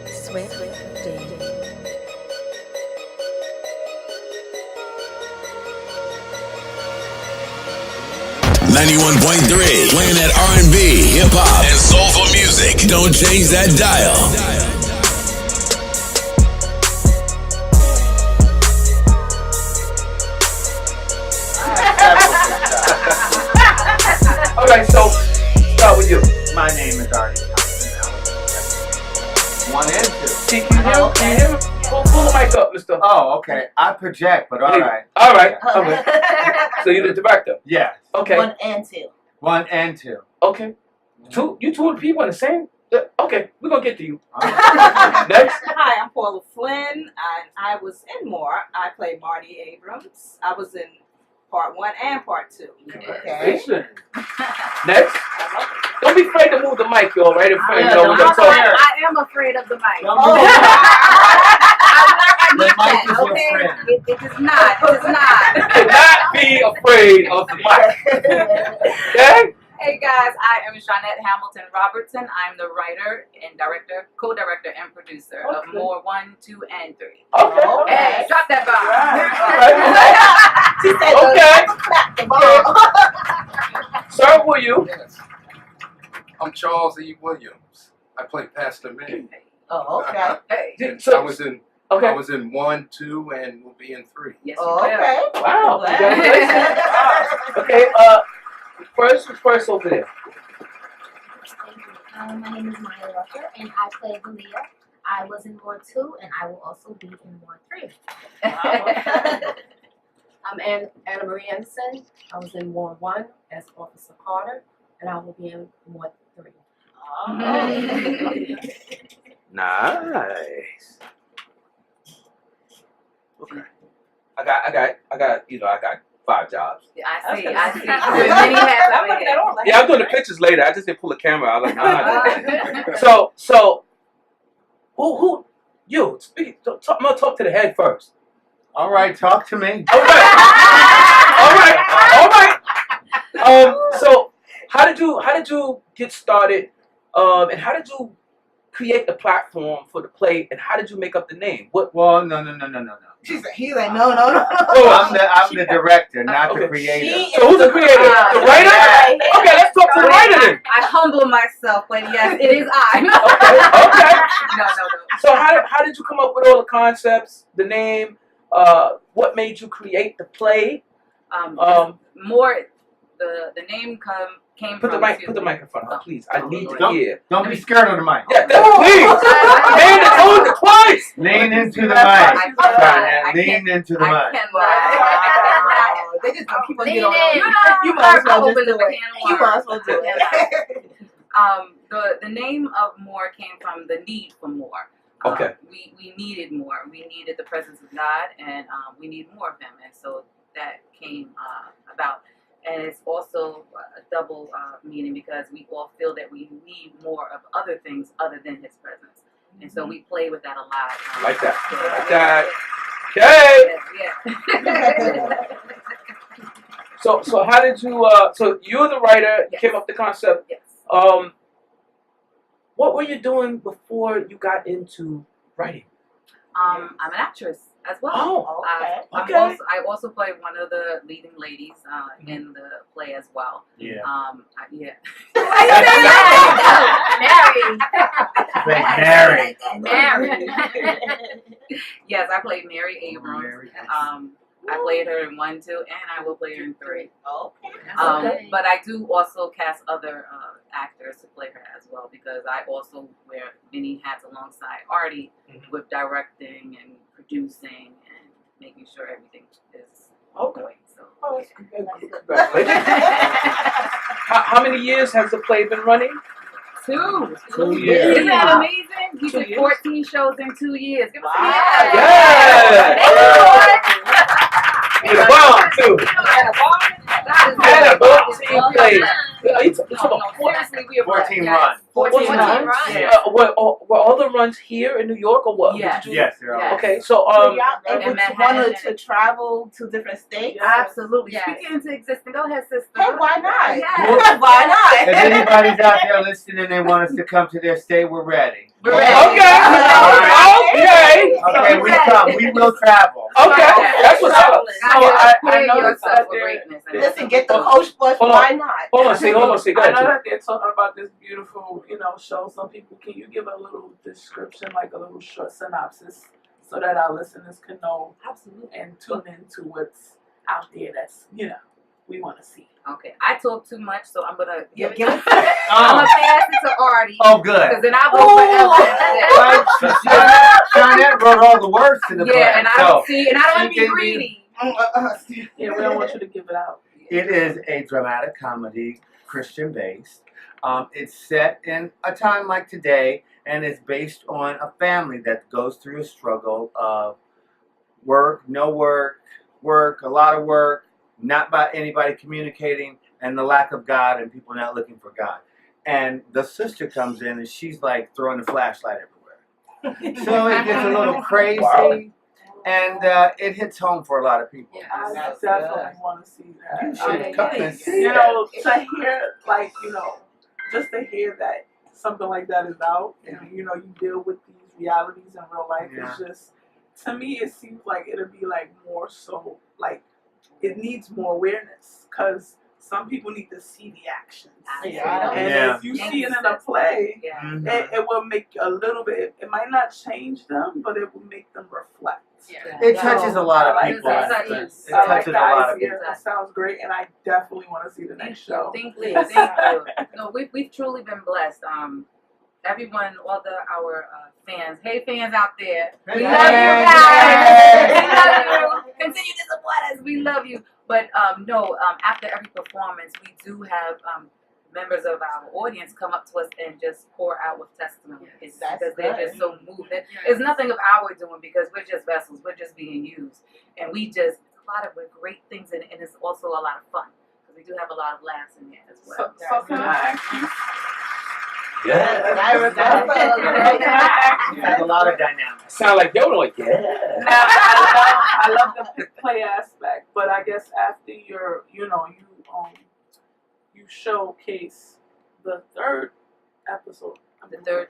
Swift Dating. 91.3, playing that R&B, hip-hop, and soulful music. Don't change that dial. All right, so start with you. My name is Artie. 1 and 2. Can you hear him? Pull the mic up, Mr. Oh, okay. I project, but all right. All right. Okay. So you're the director. Yes. Okay. 1 and 2. 1 and 2. Okay. You two people in the same. Okay, we're gonna get to you. All right. Next. Hi, I'm Paula Flynn, and I was in more. I played Marty Abrams. I was in part 1 and part 2. Okay. Listen. Next. Don't be afraid to move the mic, y'all. Right in front. I am afraid of the mic. The mic is your Okay, friend. it is not. It is not. Do not be afraid of the mic. Okay? Hey guys, I am Jeanette Hamilton Robertson. I'm the writer and director, co-director and producer of More 1, 2, and 3. Okay. Hey, drop that bomb. She said, Okay. clap the ball. Sir, who are you? Yes. I'm Charles E. Williams. I play Pastor Manny. Oh, okay. Hey. And So- I was in Okay. 1, 2, and will be in 3. Yes, Oh, you will. okay. Wow. Wow. Congratulations. Wow. Okay. First over there. My name is Maya Rucker, and I play Valia. I was in War 2, and I will also be in War 3. I'm Anna Marie Ensign. I was in War 1 as Officer Carter, and I will be in War 3. Nice. Okay. I got 5 jobs. I see. Many hats I'm over looking here. at all that. Yeah, I'm doing the pictures later. I just didn't pull the camera. I was like, nah. So, who, you? Speak. I'm gonna talk to the head first. All right, talk to me. All right. So, how did you get started? And how did you create the platform for the play? And how did you make up the name? What? Well, no. He's like, no. I'm the director, not Okay. the creator. So who's the creator? The writer? Okay, let's talk to the writer then. I humble myself, but yes, it is I. Okay. No. So how did you come up with all the concepts, the name? What made you create the play? More, the name came Put from the mic in front of her, please. I need to hear. Don't be scared of the mic. Yeah, please. Man, it's on it twice. Lean into the I mic. can't. Lean into the I mic. cannot. They just gonna keep on Lean getting on. in. You might as well just Open do the it. can of You might as well worms. do it. The name of more came from the need for more. Okay. We needed more. We needed the presence of God, and we need more of Him, and so that came about. And it's also a double meaning because we all feel that we need more of other things other than His presence, and so we play with that a lot. Like that. Yeah. Okay. Yeah. So how did you? So you're the writer. You came up with the concept. Yes. What were you doing before you got into writing? I'm an actress as well. Oh, okay. I also play one of the leading ladies in the play as well. Yeah. Yeah. Mary. Yes, I played Mary Abrams. I played her in 1, 2, and I will play her in 3. Okay. But I do also cast other actors to play her as well because I also wear many hats alongside Artie with directing and producing and making sure everything is going. So, Congratulations. How many years has the play been running? 2. 2 years. Isn't that amazing? We 2 did years? 14 shows in 2 years. Give us a Wow. hand. Yeah. And a bomb too. That is And a book team play. It's about Seriously, we are blessed. 14 Yes. runs. 14 14 runs. runs? Yes. were all the runs here in New York or what? Yes. Did you- Yes, they're all. Yes. Okay, so Were y'all In able to Manhattan. wanted to travel to different states? Absolutely. Yes. Speak it into existence. Go ahead, sister. Hey, why not? Yes. Why not? If anybody's out there listening and they want us to come to their state, we're ready. We're Okay, ready. okay. Okay, we come. We will travel. Okay, that's what's up. God So has I prepared noticed yourself that for there. greatness. and Listen, get the Hold coach bus. Hold on. Why not? Hold on, see. Go I know ahead. that they're talking about this beautiful, show. Some people, can you give a little description, like a little short synopsis, so that our listeners can know Absolutely. and tune into what's out there that's, we want to see. Okay, I talk too much, so I'm gonna give it. Give it I'm gonna pass it to Artie. Oh, Because good. then I'll go forever. Shawnette wrote all the words to the play. Yeah, and I so don't see, and I don't want to she be can be- greedy. Yeah, we don't want you to give it out. It is a dramatic comedy, Christian based. It's set in a time like today, and it's based on a family that goes through a struggle of work, no work, a lot of work, not by anybody communicating, and the lack of God and people not looking for God. And the sister comes in and she's like throwing a flashlight everywhere. So it gets a little crazy, Wow. and it hits home for a lot of people. I That's definitely want to see that. You should come and see You it. know, to hear, like, just to hear that something like that is out, and you deal with these realities in real life. Yeah. It's just, to me, it seems like it'll be like more so, like, it needs more awareness, because some people need to see the actions. Yeah. And Yeah. if you see it in a play, Yeah. Mhm. it will make a little bit, it might not change them, but it will make them reflect. It touches a lot of I like people. that. It Yes. I like touches a the lot of idea. people. That sounds great, and I definitely want to see the next show. Thank you. No, we've truly been blessed. Everyone, all our fans. Hey, fans out there. We love you guys. We love you. Continue to support us. We love you. But after every performance, we do have members of our audience come up to us and just pour out with testimony. It's That's because they're good. just so moved. It's nothing of our doing because we're just vessels. We're just being used. And we just, a lot of great things, and it's also a lot of fun. Because we do have a lot of laughs in there as well. So can I ask you? Yeah. There's a lot of dynamics. Sound like Yoda, like, yeah. Now, I love the play aspect, but I guess after you showcase the third episode, The third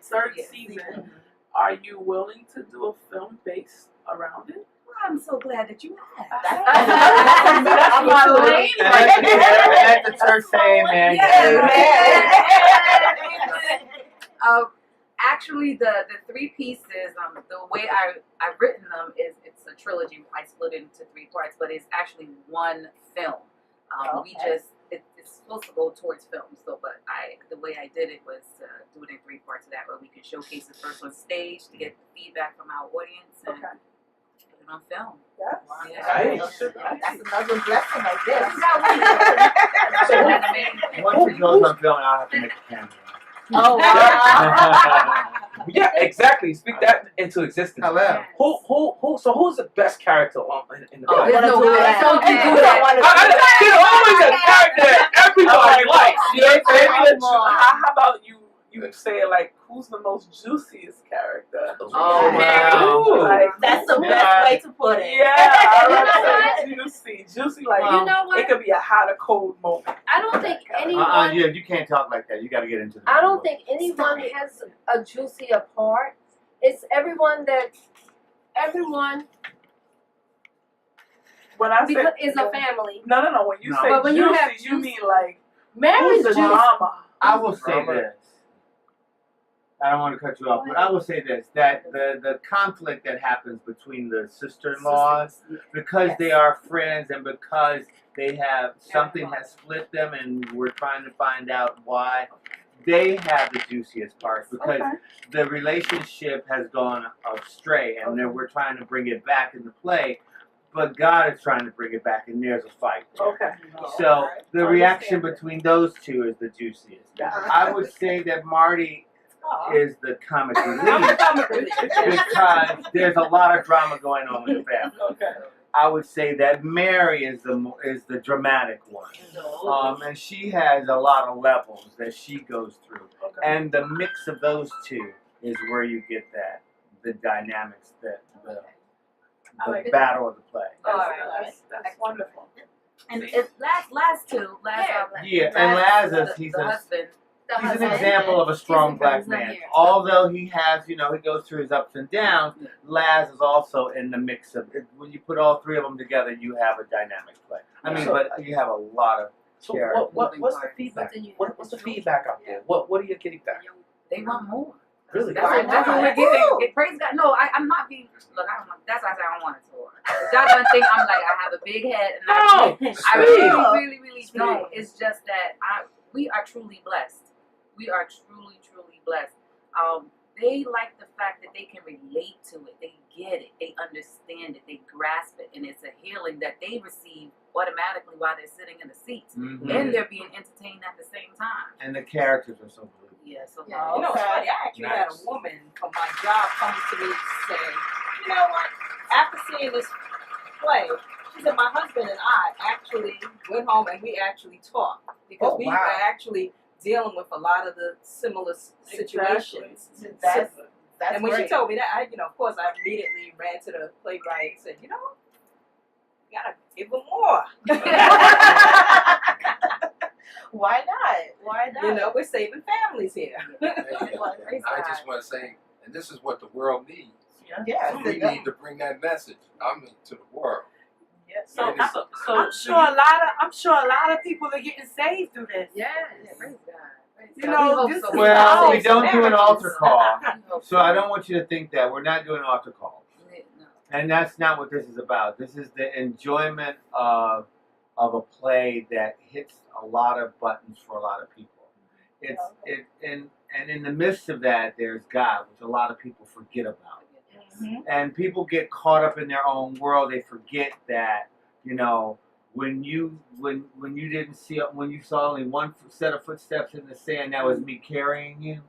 season, are you willing to do a film based around it? Well, I'm so glad that you asked. That's my lane Let the church say amen. Actually, the three pieces, the way I've written them is it's a trilogy. I split it into 3 parts, but it's actually one film. We just it's supposed to go towards film. So, but the way I did it was do it in 3 parts. So that way we can showcase the first on stage to get feedback from our audience and Okay. put it on film. Nice. That's another blessing right there. Once it goes on film, I'll have to make a camera. Oh, wow. Yeah, exactly. Speak that into existence. Hello. So who's the best character in the Oh, play? there's no do way. that. Don't you do There's always that. a character that everybody likes. You know what I'm saying? How about you say like who's the most juiciest character? Oh, wow. Like, That's the best way to put it. Yeah, I would say juicy. Like You know what? it could be a hot or cold moment. I don't think anyone. Yeah, you can't talk like that. You got to get into the. I don't think anyone has a juicier part. It's everyone. When I say Because it's a family. no. When you No. say But when juicy, you have you mean like Mary's who's the juice. drama? I will say this. I don't want to cut you off, but I will say this: that the conflict that happens between the sister-in-laws, because they are friends and because they have something has split them, and we're trying to find out why. They have the juiciest part because Okay. the relationship has gone astray, and then we're trying to bring it back into play. But God is trying to bring it back, and there's a fight. Okay. So the reaction Understand. between those two is the juiciest. Got it. I would say that Marty is the comic relief because there's a lot of drama going on with the family. Okay. I would say that Mary is the dramatic one. And she has a lot of levels that she goes through. Okay. And the mix of those two is where you get the dynamics, the battle of the play. That's wonderful. And it's last two. Yeah, and Lazarus, the he's husband. He's an example of a strong black man. Although he has, he goes through his ups and downs, Laz is also in the mix of it. When you put all three of them together, you have a dynamic play. I mean, but you have a lot of So characters. what's the feedback? What's the feedback out there? What are you getting back? They want more. Really? That's what we're getting. Praise God. No, I'm not being. Look, that's why I say I don't want a tour. Y'all gonna think I'm like I have a big head, and I really don't. It's just that we are truly blessed. We are truly blessed. They like the fact that they can relate to it. They get it. They understand it. They grasp it, and it's a healing that they receive automatically while they're sitting in the seats, and they're being entertained at the same time. And the characters are so believable. Yeah. So You know, it's funny. I actually had a woman from my job come to me saying, you know what? After seeing this play, she said my husband and I actually went home and we actually talked because we were actually dealing with a lot of the similar situations. Exactly. That's and when great. she told me that, of course, I immediately ran to the playwright and said, you know, you gotta give them more. Why not? Why not? You know, we're saving families here. I just want to say, and this is what the world needs. Yeah. We need to bring that message to the world. Yeah. So I'm sure a lot of people are getting saved through this. Yeah, praise God. You know, this is Well, we awesome. don't do an altar call, so I don't want you to think that. We're not doing altar calls. And that's not what this is about. This is the enjoyment of a play that hits a lot of buttons for a lot of people. And in the midst of that, there's God, which a lot of people forget about. And people get caught up in their own world. They forget that, when you didn't see it, when you saw only one set of footsteps in the sand, that was me carrying you.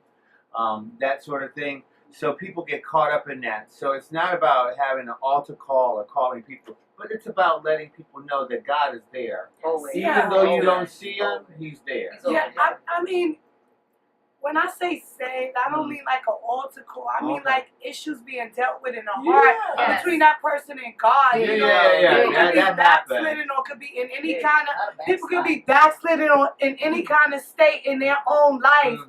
That sort of thing. So people get caught up in that. So it's not about having an altar call or calling people, but it's about letting people know that God is there. Always. Even though you don't see him, he's there. Yeah, I mean, when I say saved, I don't mean like an altar call. I mean like issues being dealt with in the heart between that person and God. Yeah, you know? yeah. It could be That happens. backslidden or could be in any kind of, people could be backslidden or in any kind of state in their own life.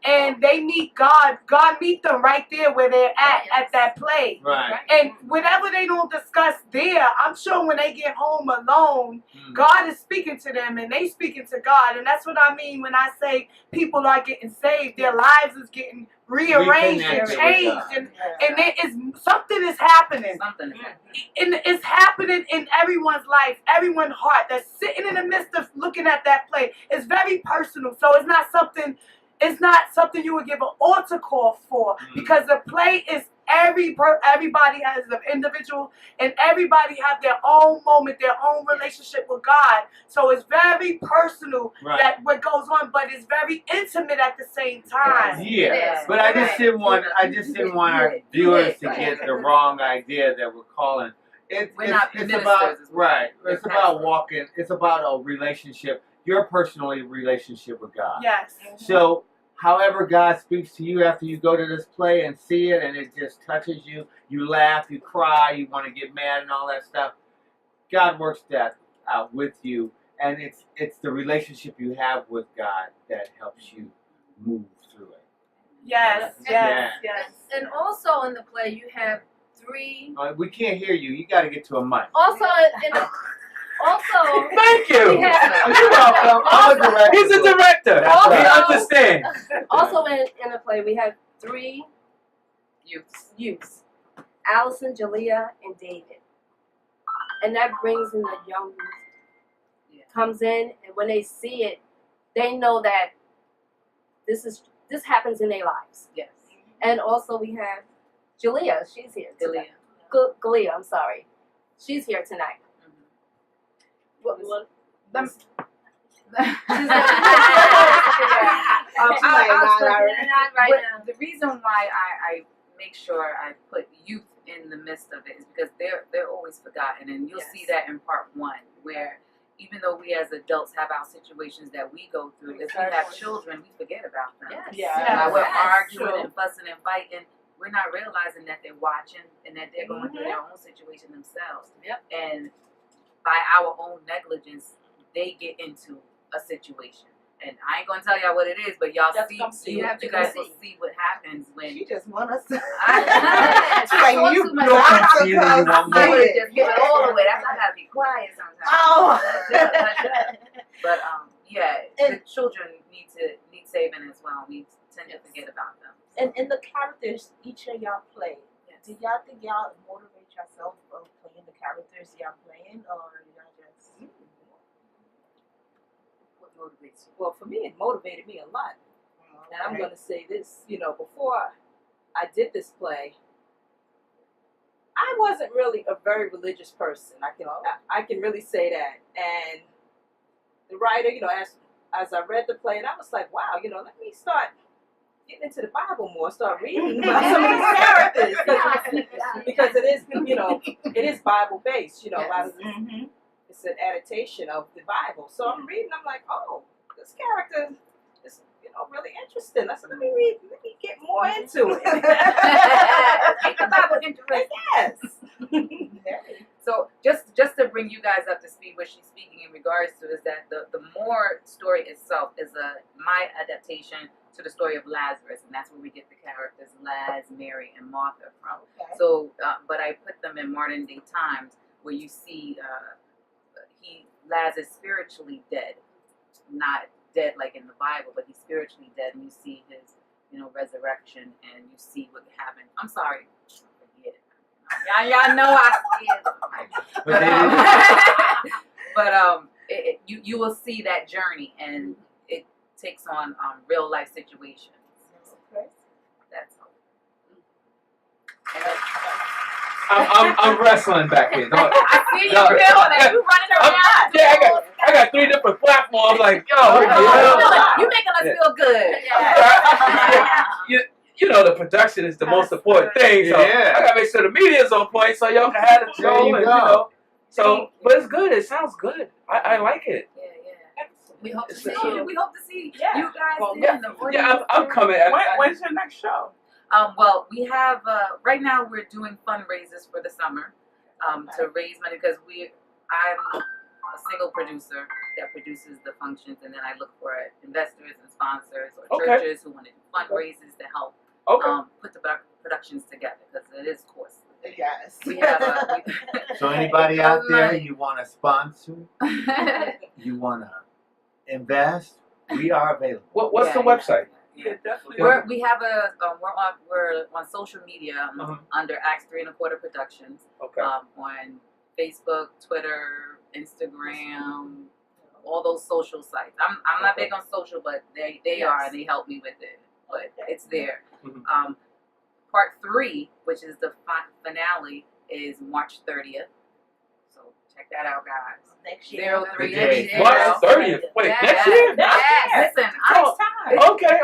And they meet God. God meet them right there where they're at that place. Right. And whatever they don't discuss there, I'm sure when they get home alone, God is speaking to them and they speaking to God. And that's what I mean when I say people are getting saved. Their lives is getting rearranged and changed. And there is something is happening. Something is happening. And it's happening in everyone's life, everyone's heart that's sitting in the midst of looking at that play. It's very personal. So it's not something you would give an altar call for, because the play is everybody has an individual and everybody have their own moment, their own relationship with God. So it's very personal that what goes on, but it's very intimate at the same time. Yeah, but I just didn't want our viewers to get the wrong idea that we're calling. It's about It's about walking. It's about a relationship. Your personal relationship with God. Yes. So, however God speaks to you after you go to this play and see it, and it just touches you, you laugh, you cry, you want to get mad and all that stuff, God works that out with you, and it's the relationship you have with God that helps you move through it. Yes. And also in the play, you have 3. We can't hear you. You got to get to a mic. Also in the Thank you. We have, You're welcome. I'm a director. He's a director. Also- He understands. Also in the play, we have 3 youths. Allison, Jalea, and David. And that brings in the young youth. Comes in, and when they see it, they know that this happens in their lives. Yes. And also we have Jalea. She's here. Jalea. Galea, I'm sorry. She's here tonight. The reason why I make sure I put youth in the midst of it is because they're always forgotten, and you'll see that in part 1, where even though we as adults have our situations that we go through, if we have children, we forget about them. While we're arguing and fussing and fighting, we're not realizing that they're watching and that they're going through their own situation themselves. And by our own negligence, they get into a situation. And I ain't gonna tell y'all what it is, but y'all you guys will see what happens when She just want us to. She's like, you too much. don't I have to would come just give it all away. That's why I gotta be quiet sometimes. Oh. But the children need saving as well. We tend to forget about them. And the characters each of y'all play. Do y'all think y'all motivate yourself of playing the characters y'all playing, or y'all just? What motivates you? Well, for me, it motivated me a lot. And I'm going to say this, before I did this play, I wasn't really a very religious person. I can really say that. And the writer, as I read the play, and I was like, wow, let me start getting into the Bible more, start reading about some of these characters. Because it is, it is Bible based, a lot of it's an adaptation of the Bible. So I'm reading, I'm like, oh, this character is, really interesting. I said, let me read, let me get more into it. Make the Bible interesting. Yes. So just to bring you guys up to speed, what she's speaking in regards to is that the more story itself is my adaptation to the story of Lazarus, and that's where we get the characters Laz, Mary, and Martha from. Okay. So, but I put them in modern day times where you see Laz is spiritually dead, not dead like in the Bible, but he's spiritually dead, and you see his resurrection, and you see what happened. I'm sorry. Y'all know I but you will see that journey, and it takes on real life situations. Okay. That's all. I'm wrestling back here. I see you, Bill, and you running around. Yeah, I got 3 different platforms. Like, yo, you making us feel good. The production is the most important thing. So I gotta make sure the media is on point so y'all can have the show. There you go. So, but it's good. It sounds good. I like it. Yeah. We hope to see you. We hope to see you guys Yeah, I'm coming. When's your next show? Well, we have right now we're doing fundraisers for the summer to raise money because I'm a single producer that produces the functions, and then I look for investors and sponsors or churches who want to do fundraisers to help put the productions together because it is costly. Yes. We have So anybody out there, you want to sponsor, you want to invest, we are available. What's the website? Yeah, definitely. We're on social media under Acts 3 1/4 Productions. Okay. On Facebook, Twitter, Instagram, all those social sites. I'm not big on social, but they are, and they help me with it. But it's there. Part 3, which is the finale, is March 30th. So check that out, guys. Next year. 03. March 30th. Wait, next year? Listen, Okay.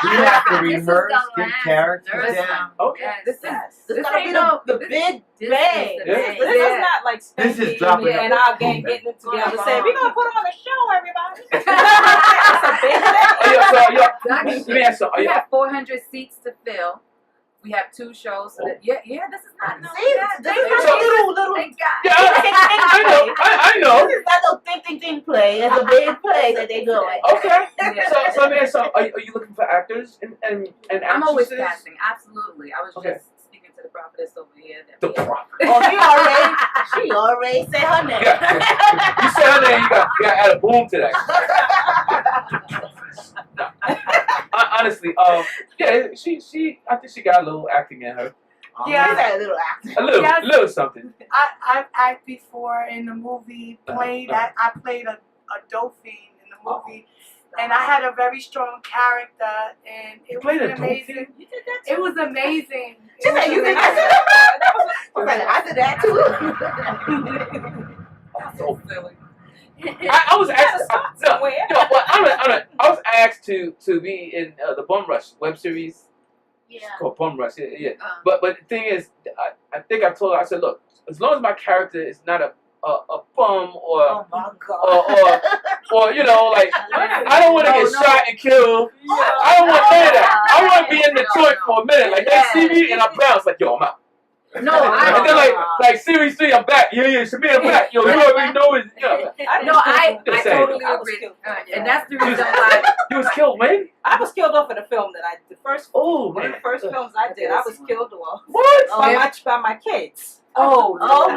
We have to rehearse, get characters down. Okay. This ain't the big bang. This is not like This is dropping the and our gang getting it together saying, we're going to put on a show, everybody. We have 400 seats to fill. We have 2 shows. So that, this is not This is not a little. Thank God. Yeah, I know. This is not no thing play. It's a big play that they doing. Okay. So are you looking for actors and actresses? I'm always casting. Absolutely. I was just speaking to the prophetess over here. The prophet. Oh, she already said her name. You said her name. You got to add a boom to that. No. Honestly, she I think she got a little acting in her. Yeah, a little acting. A little something. I've acted before in the movie. I played a dolphin in the movie, and I had a very strong character, and it was amazing. You did that too? It was amazing. She said you did that. I did that too. So silly. I was asked. I was asked to be in the Bum Rush web series. Yeah. Called Bum Rush. Yeah. But the thing is, I think I told her. I said, look, as long as my character is not a bum or Oh my God. or you know, like I don't want to get shot and killed. I don't want none of that. I want to be in the joint for a minute. Like they see me and I bounce like, yo, I'm out. No, I And then like Series 3, I'm back. Yeah, Shamir, I'm back. Yo, you already know it. You know. I Just saying. totally agree. And that's the reason why. You was killed when? I was killed off in a film that the first Oh, one of man. the first films I did. I was killed off What? by my kids. Oh my Look.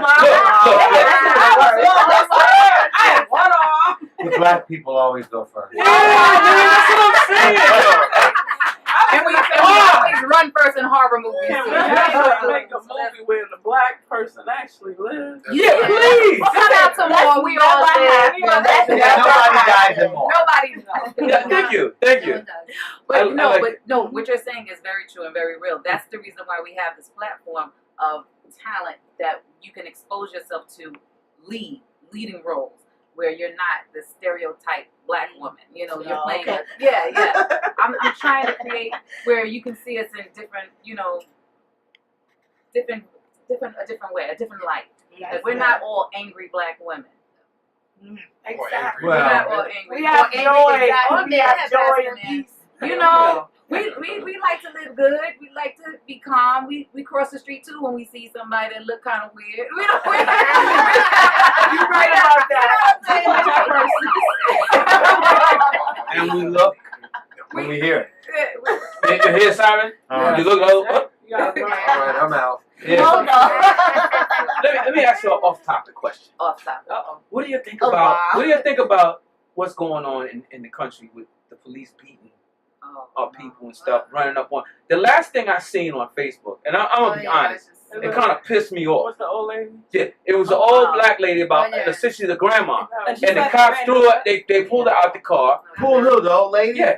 I had one arm. The black people always go first. Yeah, man, that's what I'm saying. And we always run first in horror movies. Can we too. actually make a movie where the black person actually lives? Yeah, please. Well, shout out to more. We all live. Yeah, nobody dies in more. Nobody. Yeah, thank you. But I like no, what you're saying is very true and very real. That's the reason why we have this platform of talent that you can expose yourself to leading roles where you're not the stereotype black woman. You know, you're playing. Okay. Yeah. I'm trying to create where you can see us in different, you know, a different way, a different light. Like we're not all angry black women. Exactly. We're not Well, all angry. We have We're joy. angry, exactly. We have joy and peace. You know, we like to live good. We like to be calm. We cross the street too when we see somebody that look kind of weird. We don't. You're right about that. And we look when we hear. You hear Simon? You look over. You gotta All right, I'm out. Yeah. Let me ask you an off-topic question. Off topic. What do you think Oh, about? wow. What do you think about what's going on in the country with the police beating up people and stuff, running up on? The last thing I seen on Facebook, and I'm gonna be honest, it kind of pissed me off. What's the old lady? Yeah, it was an old black lady about essentially the grandma, And and the cops threw her. They pulled her out the car. Pull who, the old lady? Yeah,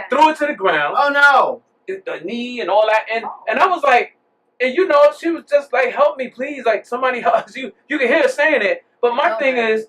threw her to the ground. Oh no. The knee and all that, and I was like, and you know, she was just like, help me, please, like somebody help you. You can hear her saying it, but my thing is,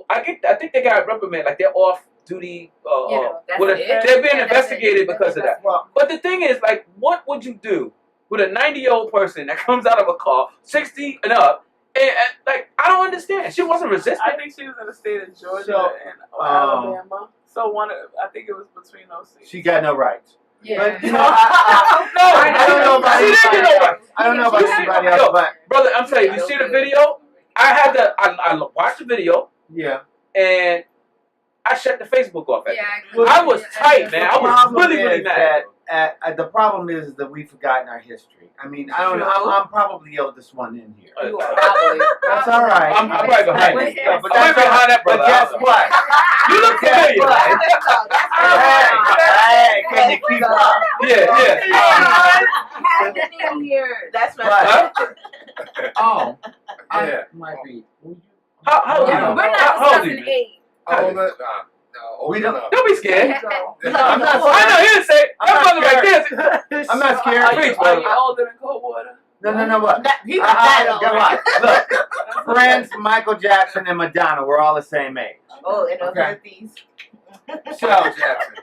I think they got reprimanded, like they're off duty. They're being investigated because of that. Well, But the thing is, like, what would you do with a 90-year-old person that comes out of a car, 60 and up, and like, I don't understand. She wasn't resisting. I think she was in the state of Georgia So, and Alabama. So I think it was between those two. she got no rights. Yeah. But you know, I don't know about She didn't get no rights. I don't know about anybody else, but Brother, I'm telling you, you see the video? I watched the video, yeah. and I shut the Facebook off at Yeah, I was tight, man. I was really mad. The problem is that we've forgotten our history. I mean, I don't know. I'm probably the oldest one in here. That's all right. I'm right behind you. But I'm right behind that brother. But guess what? You look Guess familiar. what? Hey, can you keep up? Yeah. Happy New Year. That's right. But, oh, Yeah. might be. How old Yeah. are you? We're How not old are you? discussing age. We don't- Don't be scared. I'm not I know he didn't say I'm that not brother like this. I'm not scared. Are you older than Coldwater? No, what? He's not that Come on. Look, Prince, Michael Jackson, and Madonna, we're all the same age. Oh, in the Okay. 50s. So, Jackson.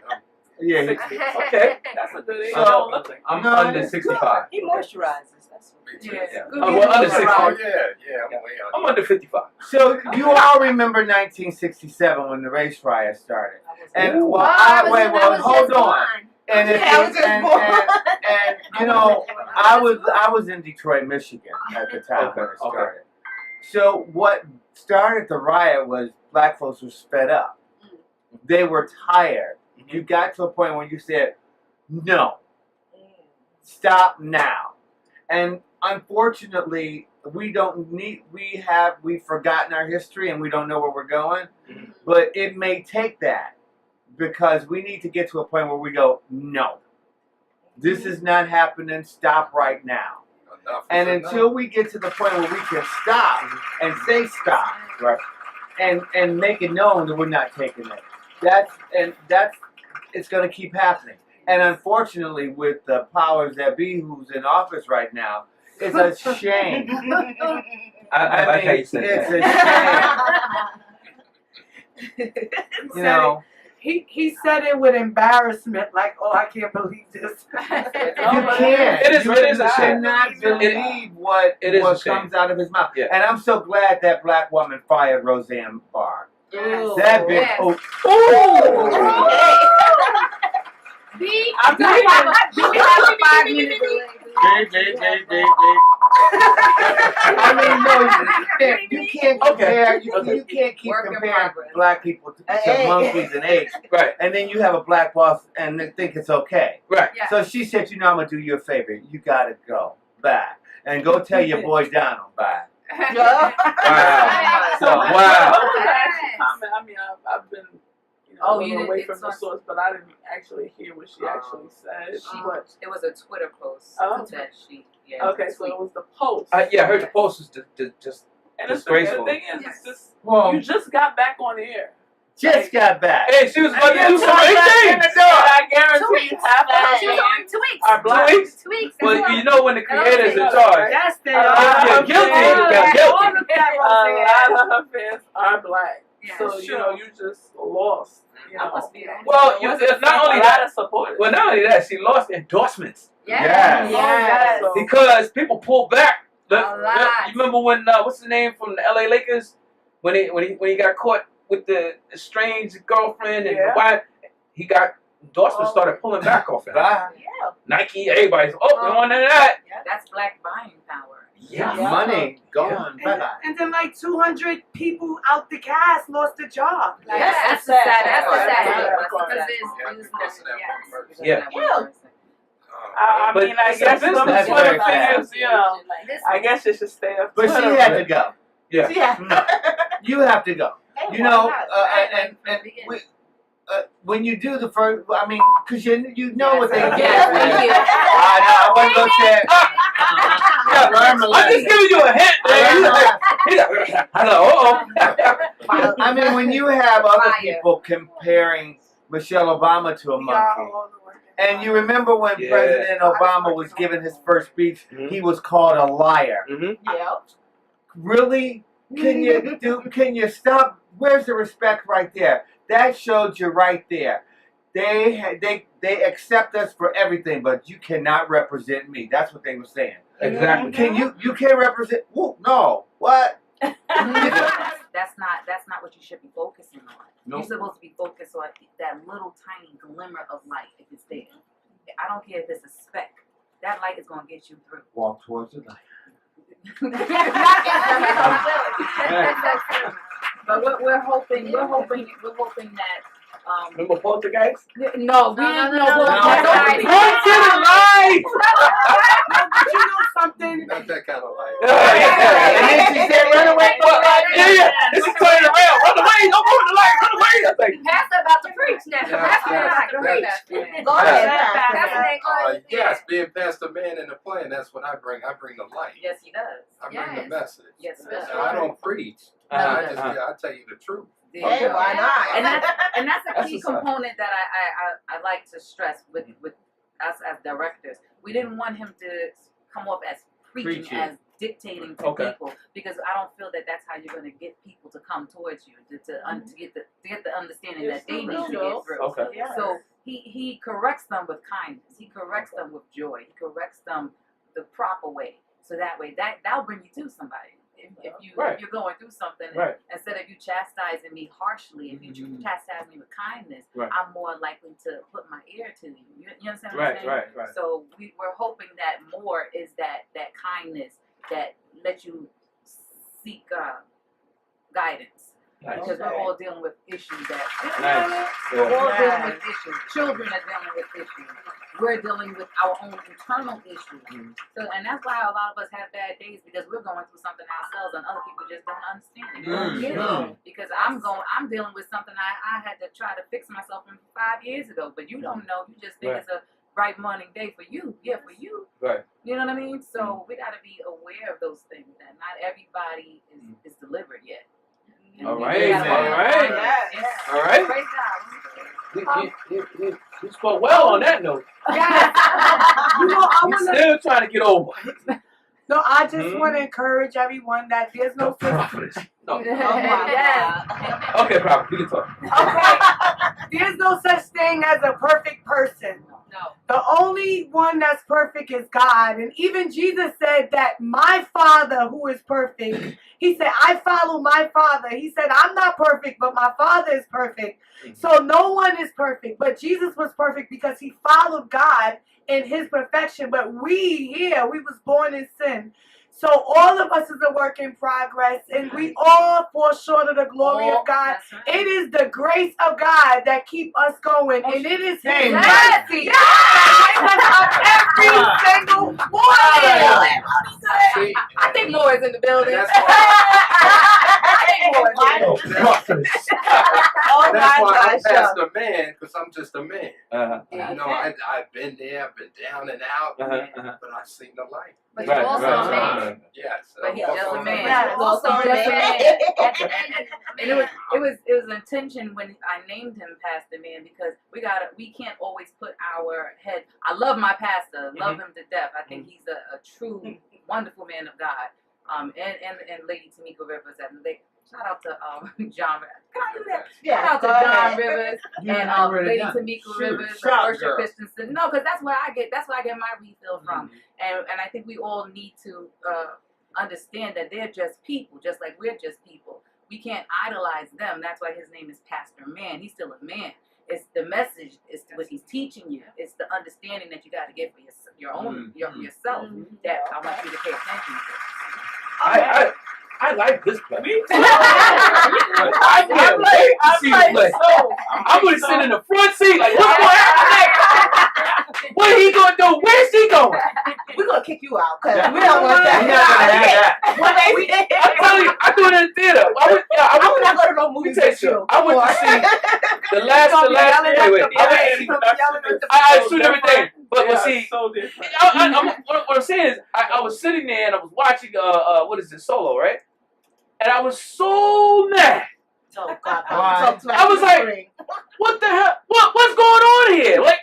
yeah, 60. Okay, that's a good age. So- I don't look like I'm No, under it's 65. He moisturizes. That's what Yeah. I'm under 65. Oh, yeah, I'm way I'm under 55. So you all remember 1967 when the race riot started, and Ooh. hold on. And if Yeah, I was just and, born. and you know, I was in Detroit, Michigan at the time when it started. So what started the riot was black folks were fed up. They were tired. You got to a point where you said, "No, stop now." And unfortunately, we've forgotten our history and we don't know where we're going. But it may take that, because we need to get to a point where we go, no, this is not happening. Stop right now. And until we get to the point where we can stop and say stop, right, and make it known that we're not taking it, it's going to keep happening. And unfortunately, with the powers that be who's in office right now, it's a shame. I like how you said it's that. a shame. You know, He said it with embarrassment, like, oh, I can't believe this. You can't. It is You a shame. cannot believe what a shame. comes out of his mouth. Yeah. And I'm so glad that black woman fired Roseanne Barr. Yes. That bitch. Yes. I'm We have a 5-minute delay. I mean, no, you can't compare. You can't keep Work in comparing progress. black people to monkeys and apes. Right. And then you have a black boss and they think it's okay. Right. Yeah. So she said, you know, I'm gonna do you a favor. You gotta go back and go tell your boys down on back. Wow. Yes. So, I wow. was gonna actually comment. I mean, I've been a you little didn't- away it's from the on- source, but I didn't actually hear what she actually said. But It was a Twitter post Oh. that she. okay, so it was the post. Yeah, I heard the post is just And it's disgraceful. the thing is, Yes. it's just Well, you just got back on air. just got back. Hey, she was about to Yeah, do so some I great got in things. the door. I guarantee 2 weeks. half of her She was fans on 2 weeks. are black. 2 weeks? 2 weeks. Well, you know when the creator's in charge. Yes, they Uh, are. You're guilty. You're guilty. All of that, A lot Roseanne. of her fans are black. Yeah, So you know, you just lost. You I know, must be. Well, it's not only a lot that. of supporters. Well, not only that, she lost endorsements Yes. Yes. So- because people pulled back. A lot. You remember when what's his name from the LA Lakers when he got caught with the estranged girlfriend and the Yeah. wife? He got endorsements started pulling back off him. Bye. Yeah. Nike, everybody's we want none of that. That's black buying power. Yeah. Money gone. Bye bye. And then like 200 people out the cast lost their job. Like, That's the that's sad. that's the sad Yeah. part. Because Yeah, it's because of that yes. one person. Yeah. That one person. I But mean, I it's a guess business. the That's Twitter very thing sad. is, you know, Listen, I guess it should stay up. But she Twitter. had to go. Yeah. No, you have to go. You know, and we, when you do the first, I mean, because you know what they get. Yes, thank you. I know. I wasn't gonna say. I'm just giving you a hint, man. He's like, hello. I mean, when you have other Fire. people comparing Michelle Obama to a We are monkey, all the way. and you remember when Yeah. President Obama was giving his first speech, Mhm. he was called a liar. Mm-hmm. Yep. Really? Can you stop? Where's the respect right there? That showed you right there. They accept us for everything, but you cannot represent me. That's what they were saying. Exactly. Can you can't represent? Whoa, no. What? That's not what you should be focusing on. Nope. You're supposed to be focused on that little tiny glimmer of light if it's there. I don't care if it's a speck. That light is gonna get you through. Walk towards the light. But we're hoping that Remember Poltergeist? no, we No, ain't no, no no, no, Poltergeist. no. Run to the light! But you know something? Not that kind of light. And then she said, "Run away from the light." Yeah. This is turning around. Run away! Don't go to the light. Run away! I was like, Pastor about to preach now. Yeah, Pastor yeah, about to preach. that's- Go Yeah. ahead. Pastor ain't going. Yes, being Pastor Man in the plan, that's what I bring. I bring the light. Yes, he does. I bring Yes. the message. Yes, Now, sir. I don't preach. Uh-huh. I tell you the truth. Hey, why not? And that's a That's key what's up. component that I like to stress with us as directors. We didn't want him to come off as preaching. As dictating to Okay. people, because I don't feel that that's how you're going to get people to come towards you to get the understanding that they need to get through. Okay. Yes. So he corrects them with kindness. He corrects them with joy. He corrects them the proper way. So that way that'll bring you to somebody. If you're going through something, Right. instead of you chastising me harshly, if you chastise me with kindness, Right. I'm more likely to put my ear to you. You understand what I'm Right, saying? right. So we're hoping that more is that kindness that lets you seek guidance. Nice. Because we're all dealing with issues that Nice. we're all Yeah. dealing with issues. Children are dealing with issues. We're dealing with our own internal issues. Mhm. So, and that's why a lot of us have bad days, because we're going through something ourselves, and other people just don't understand it. Don't get it. Because I'm dealing with something I had to try to fix myself from 5 years ago. But you don't know. You just think Right. it's a bright morning day for you. Yeah, for you. Right. You know what I mean? So we got to be aware of those things. That not everybody is delivered yet. All And right, we gotta all work right. on it. All right. Great job. You spoke well on that note. Yes. You know, I He's wanna. still trying to get over. No, I just want to encourage everyone that there's no such Prophetess. No. Oh my God. Okay, prophet, you can talk. okay. There's no such thing as a perfect person. No. The only one that's perfect is God. And even Jesus said that my Father who is perfect, he said, I follow my Father. He said, I'm not perfect, but my Father is perfect. So no one is perfect. But Jesus was perfect because he followed God in his perfection. But we was born in sin. So all of us is a work in progress, and we all fall short of the glory of God. That's right. It is the grace of God that keep us going, and it is His Amen. mercy that wakes us up every single morning. See, I think more is in the building. that's why, Oh that's my why I'm gosh. Pastor Man, because I'm just a man. Uh-huh. Yeah. You know, I've been there, I've been down and out, Uh-huh. but I've seen the light. But Right, you're also right, a right, man. right. Yes. But he's I'm just also a man. Yeah. He's also Also a just a man. man. And it was an intention when I named him Pastor Man because we can't always put our head. I love my pastor, love him to death. I think he's a true, wonderful man of God. And Lady Tamika Rivers and shout out to John. Can I do that? Yeah, Shout out to go John ahead. Rivers You and already Lady done. Tamika Shoot, Rivers, shout, Worship girl. Christensen. No, because that's where I get my refill from. And I think we all need to understand that they're just people, just like we're just people. We can't idolize them. That's why his name is Pastor Man. He's still a man. It's the message. It's what he's teaching you. It's the understanding that you got to get for your own yourself that I want you to pay attention to. I like this play. Me too. I can't wait to see the play. I'm gonna sit in the front seat like, what's going to happen next? What he gonna do? Where's he going? We're gonna kick you out because Yeah. we don't want that. We're not gonna have that. I'm telling you, I do it in the theater. I'm not going to no Let me movies tell you with you. something. I went to see the last. Wait. I shoot everything, but see, so different. what I'm saying is, I was sitting there and I was watching what is it, Solo, right? And I was so mad. Oh, God. Why? I was like, what the hell? What's going on here? Like,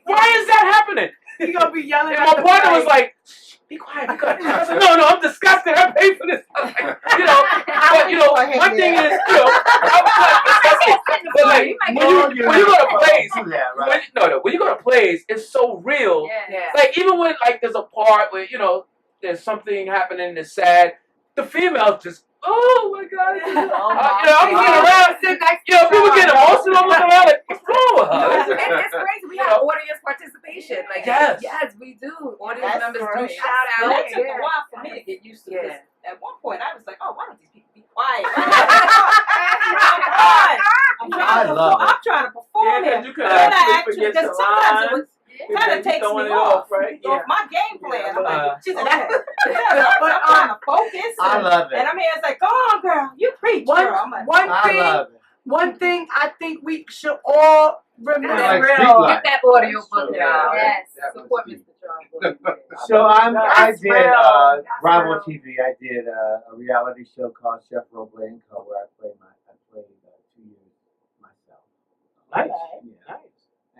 why is that happening? You're going to be yelling And at my the partner was play. like, shh, be quiet. I said, no, I'm disgusted. I paid for this. I was like, but my thing is, I was like disgusted. But like, when you go to plays, when you go to plays, it's so real. Yeah. Like even when like there's a part where there's something happening that's sad, the females just oh my god, I'm looking around, people get emotional. I'm looking around like what's wrong with her? It's crazy. We have audience participation. Like yes, we do. Audience members do shout out. That took a while for me to get used to this. At one point, I was like, "Oh, why don't these people be quiet?" I'm trying to perform Yeah, here. you could Then I actually actually, forget because the sometimes it lines. kind of takes me off, right? off my game plan. I'm like, she said, Okay. I'm trying to focus. I love And it. I'm here, it's like, go on, girl, you preach, girl. I'm like, I love it. One thing I think we should all remember. Like street life. Get that audio book, Yeah. y'all. Yes. Support Mr. John. So I That's did real. Bravo That's TV. I did a reality show called Chef Roble and Co. where I played 2 years myself. Nice. Yeah.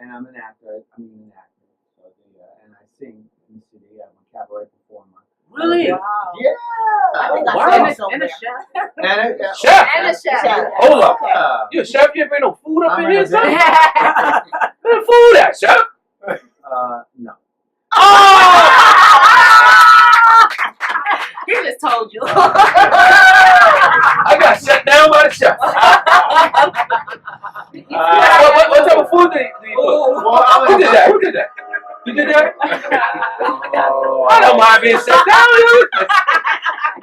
And I'm an actor. So and I sing in the city. I'm a cabaret performer. Really? wow. Yeah. I think I Wow. saw And somewhere. a chef. And Chef. And a chef. Hold up. Yeah. You a chef? You bring no food up I'm in here, an son? event- Where the food at, chef? No. He just told you. I got shut down by the chef. What type of food do you cook? Well, I Who was did that? Who did that? You did that? Oh. I don't mind being shut down.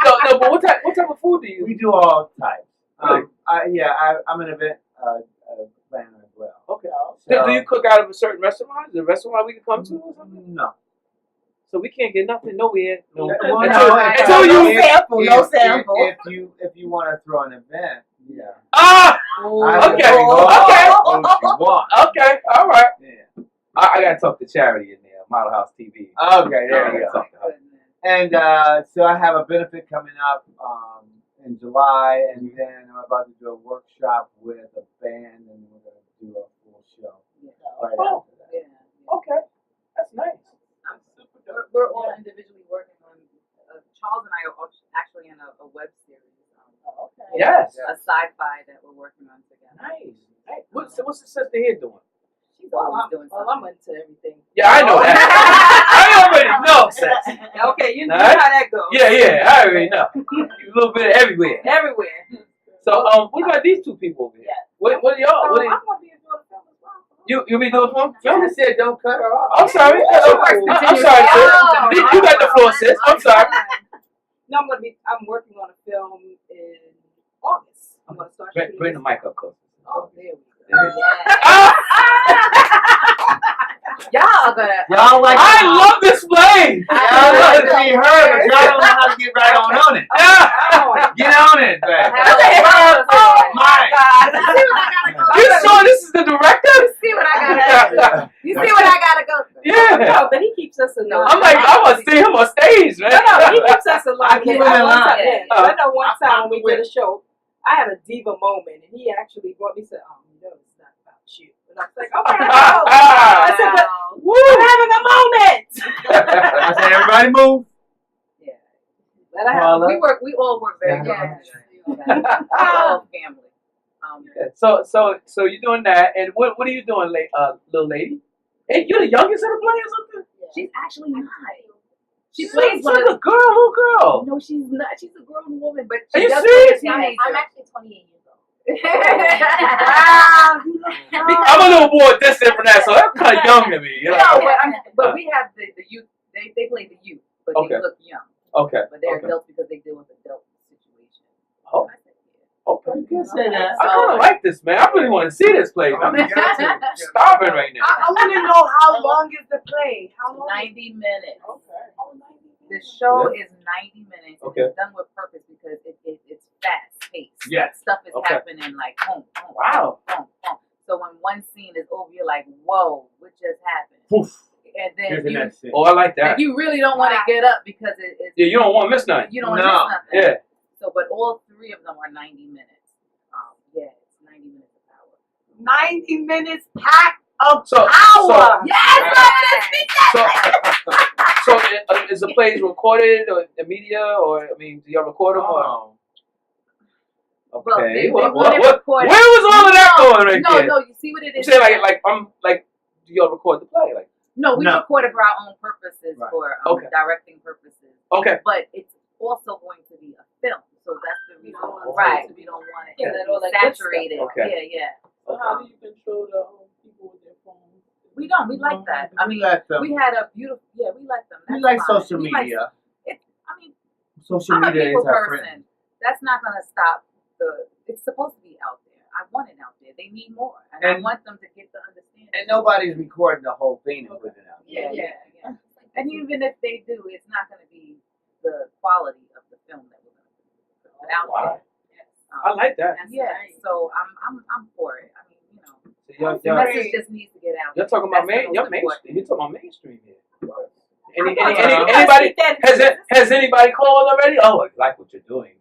No, but what type of food do you? We do all types. Really? I'm an event planner as well. Okay. So, Do you cook out of a certain restaurant? Is there a restaurant we can come to or something? No. So we can't get nothing nowhere. No. Well, Until no you. sample, no sample. If you want to throw an event, yeah. Ah. I Okay. can bring all Okay. the food you want. Okay. All right. Yeah. I gotta talk to Charity in there, Model House TV. Okay, there you I gotta go. talk to her. And so I have a benefit coming up in July, and then I'm about to do a workshop with a band, and we're going to do a full show right Oh. after that. Okay. That's nice. We're all individually working on what's the sister here doing? She's always doing something. Well, I'm into everything. Yeah, I know that. I already know, sis. Okay, you know Alright. how that goes. Yeah, I already know. A little bit of everywhere. Everywhere. So, what about these two people over here? What are y'all? What are I'm gonna be doing a film as well. you be doing for You just said don't cut her off. I'm sorry. I'm sorry, sis. You got the floor, sis. I'm sorry. No, I'm working on a film in August. I'm gonna start shooting. Bring the mic up close. Oh, there we go. Y'all gonna. Y'all like I love this play. Y'all like to be heard, but y'all don't know how to get right on it. Get on it, baby. Oh my God! You saw this is the director? See what I gotta. You see what I gotta go through. Yeah. No, but he keeps us alive. I'm like, I want to see him on stage, man. No, he keeps us alive. I keep him alive. I know one time when we did a show, I had a diva moment, and he actually brought me to, you know, it's not about you. And I was like, okay, I said, but I'm having a moment. I said, everybody move. Yeah. Let her have We all work very hard. All family. So you're doing that, and what are you doing, little lady? Hey, you're the youngest of the play or something? She's actually not. She She's plays like a little girl. No, she's not. She's a grown woman, but Are she you does serious? play a teenager. I'm actually 28 years old. I'm a little more distant from that, so that's kind of young to me. You know? No, but we have the youth. They play the youth, but they look young. Okay. But they're adults because they deal with adult situations. Oh. Okay. You can say that. I kind of like this, man. I really want to see this play. I'm starving right now. I want to know how long is the play? How long? 90 minutes. Okay. Oh, 90 minutes. The show is 90 minutes. And Okay. it's done with purpose because it's fast paced. Yes. Stuff is Okay. happening like boom, boom, Wow. boom, boom. So when one scene is over, you're like, whoa, what just happened? Poof. And then Here's the next scene. Oh, I like that. and you really don't want to get up because it's Yeah, you don't want to miss nothing. you don't want to No. miss nothing. Yeah. So, but all three of them are 90 minutes. Yeah, it's 90 minutes of power. 90 minutes packed of So, power. so is the plays recorded or the media, or I mean, do y'all record them? Or? Well, Okay. they want it recorded. Where was all of that going right there? No, you see what it I'm is? saying do y'all record the play? Like, No, we No. record it for our own purposes, Right. for Okay. directing purposes. okay. But it's also going to be a film, so that's the reason. Oh. Right. We don't want it Yeah, to all be that good saturated. stuff. Okay. Yeah. So how do you control the people with their phones? We don't. We like that. I mean, let them. we had a beautiful. Yeah, we like them. We That's like fine. social We like- media. I mean, Social I'm a media people is our person. friend. That's not gonna stop the. It's supposed to be out there. I want it out there. They need more, and I And- want them to get the understanding. And nobody's recording the whole thing and putting it out. Yeah. And even if they do, it's not going to be the quality of the film that we're going to put out Wow. there. I like that. Yeah, so I'm for it. I mean, you know, So the message just needs to get out. You're talking about That's the most you're important. mainstream. You're talking about mainstream here. Anybody Has anybody called already? Oh, I like what you're doing.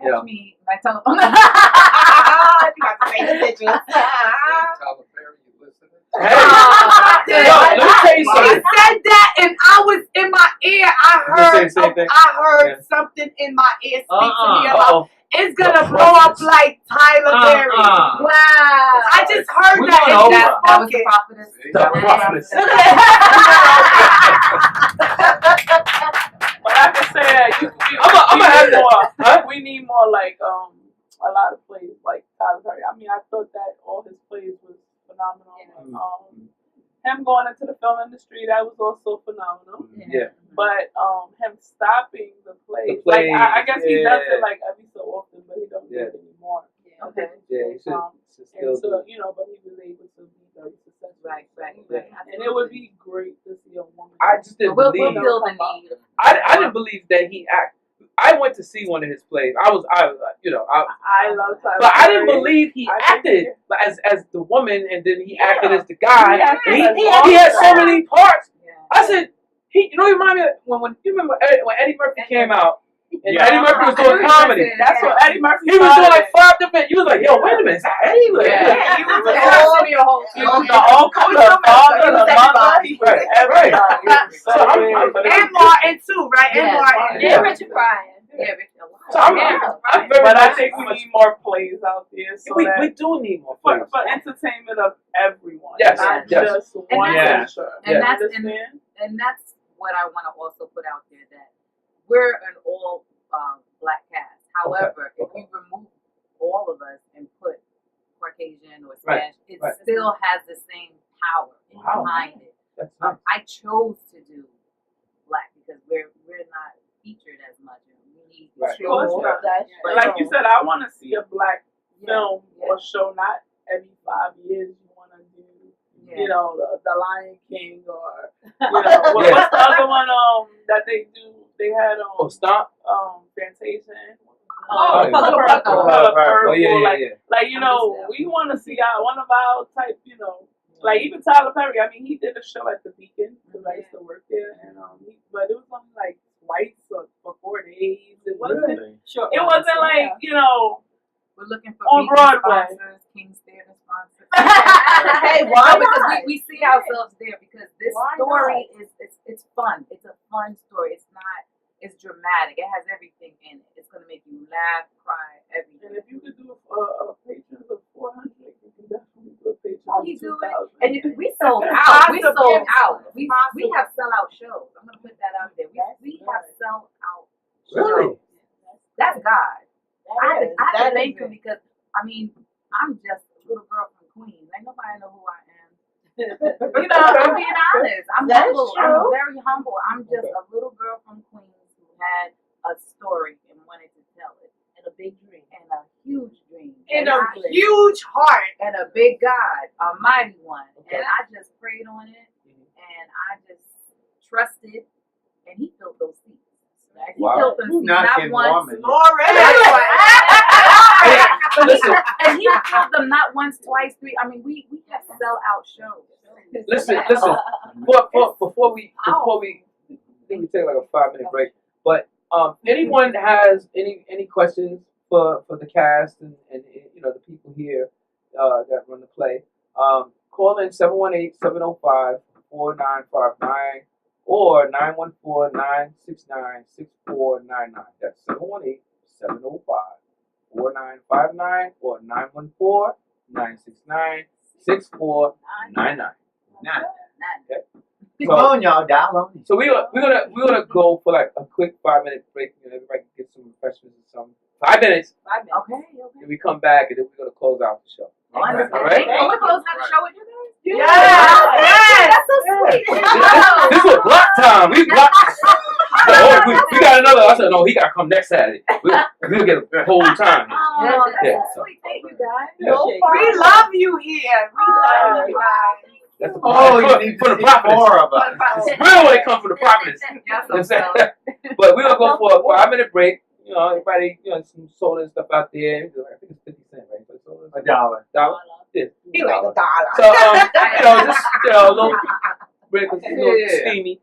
catch Yeah. me my telephone? You got to take the pictures. Tyler Perry, you listening? Hey, yo, let me tell you He something. said that, and I was in my ear. You say the same thing? I heard Yeah. something in my ear speak to me about Uh-oh. it's gonna The blow up prophetess. like Tyler Perry. Wow. I just heard We're that. going and over. just That was spoke the it. prophetess. The prophetess. But I can say that I'm gonna have more. Huh? We need more like a lot of plays like Tyler Perry. I mean, I thought that all his plays was phenomenal. Him going into the film industry, that was also phenomenal. Yeah. But him stopping the plays, The like I plays, guess he does yeah. it like every so often, but he don't do it anymore. Okay. Yeah, you should And still so, do. but he was able to be very successful. Right. And it would be great to see a woman. I just didn't We'll believe. feel the need. I didn't believe that he act. I went to see one of his plays. I love Tyler but I didn't Perry. believe he I think acted as the woman, and then he acted as the guy. He acted And as he all had so that. many parts. Yeah. I said, he reminded me of when you remember when Eddie Murphy came out, and Yeah. Eddie Murphy was doing comedy. That's what Eddie Murphy He was doing started. like 5 different. You was like, yo, wait a minute, is that Eddie? Yeah. He was the whole. He was the uncle, the father, the mother. He was Right, everybody. right. It was so weird. And Martin too, right? And Yeah, Martin. Yeah. Richard Pryor. Yeah, a lot So I'm very But I much- think we need more plays out there so we that do need more for, plays. for entertainment of everyone, Yes, not yes. just And one that's- culture. and You that's- understand? And that's what I want to also put out there, that we're an all black cast. However, if you remove all of us and put Caucasian or Spanish, it right. still has the same power Wow. behind it. That's nice. I chose to do black because we're not featured as much, and we need Right. to show more. That's But Like you said, I want to see a black film yeah. or show. Not every 5 years you want to do, you know, the Lion King or you know what's the other one that they do? They had Stomp. Fantasia. Oh, yeah. Color Purple. Oh yeah. Like you know, we want to see one of our type. You know, like even Tyler Perry. I mean, he did a show at the Beacon because I used to work there, and but it was only like twice for 4 days. It wasn't. Sure. It wasn't like you know. We're looking for On vegan Broadway. sponsors, King's Theater sponsors. Hey, why No, because not? we see ourselves there because this Why story is it's fun. It's a fun story. It's not. It's dramatic. It has everything in it. It's gonna make you laugh, cry, everything. And if you could do a patrons of 400, you can definitely do a patron Oh, of he do 2,000. it. And if we sold out. We sold out. We Possible. have sellout shows. I'm gonna put that out there. We have sell out shows. Really? That's God. I That had to is thank him it. because I mean I'm just a little girl from Queens. Like nobody know who I am. You know, I'm being honest. I'm That's humble. true. I'm very humble. I'm just a little girl from Queens who had a story and wanted to tell it. And a big dream. And a huge dream. In And a I- huge heart. and a big God, a mighty one. Okay. And I just prayed on it and I just trusted and he filled those seats. Like, he Wow. filled them seats Not not getting once. woman. Listen, And he filled them not once, twice, three. I mean, we have sell out shows. listen. Before we I think we take like a 5-minute break. But anyone has any questions for the cast and you know the people here that run the play, call in 718-705-4959 or 914-969-6499. That's 718-705-4959 or 914-969-6499. Okay. Come on, y'all, dial on me. So we're gonna go for like a quick 5-minute break. You know, everybody can get some refreshments or something. 5 minutes. Okay. Then we come back and then we're gonna close out the show. Wonderful. All right. Oh, we're closing out the show with you guys? Yes. That's so sweet. This was block time. We block. Oh, we got another. I said no. He gotta come next Saturday. We'll get a whole time. Oh, that's Yeah. so sweet. Thank you, guys. Yeah. We love you here. We love you guys. That's the Oh, you need for to the see prophetess. more of us. It's real when it comes from the prophetess. Yes, You know what I'm saying? But we're gonna go for a 5-minute break. You know, everybody, you know, some soda and stuff out there. I think it's 50 cents, right? For the soda. $1. $1? Yeah. He like $1. So, you know, just, you know, a little break because it's a little steamy.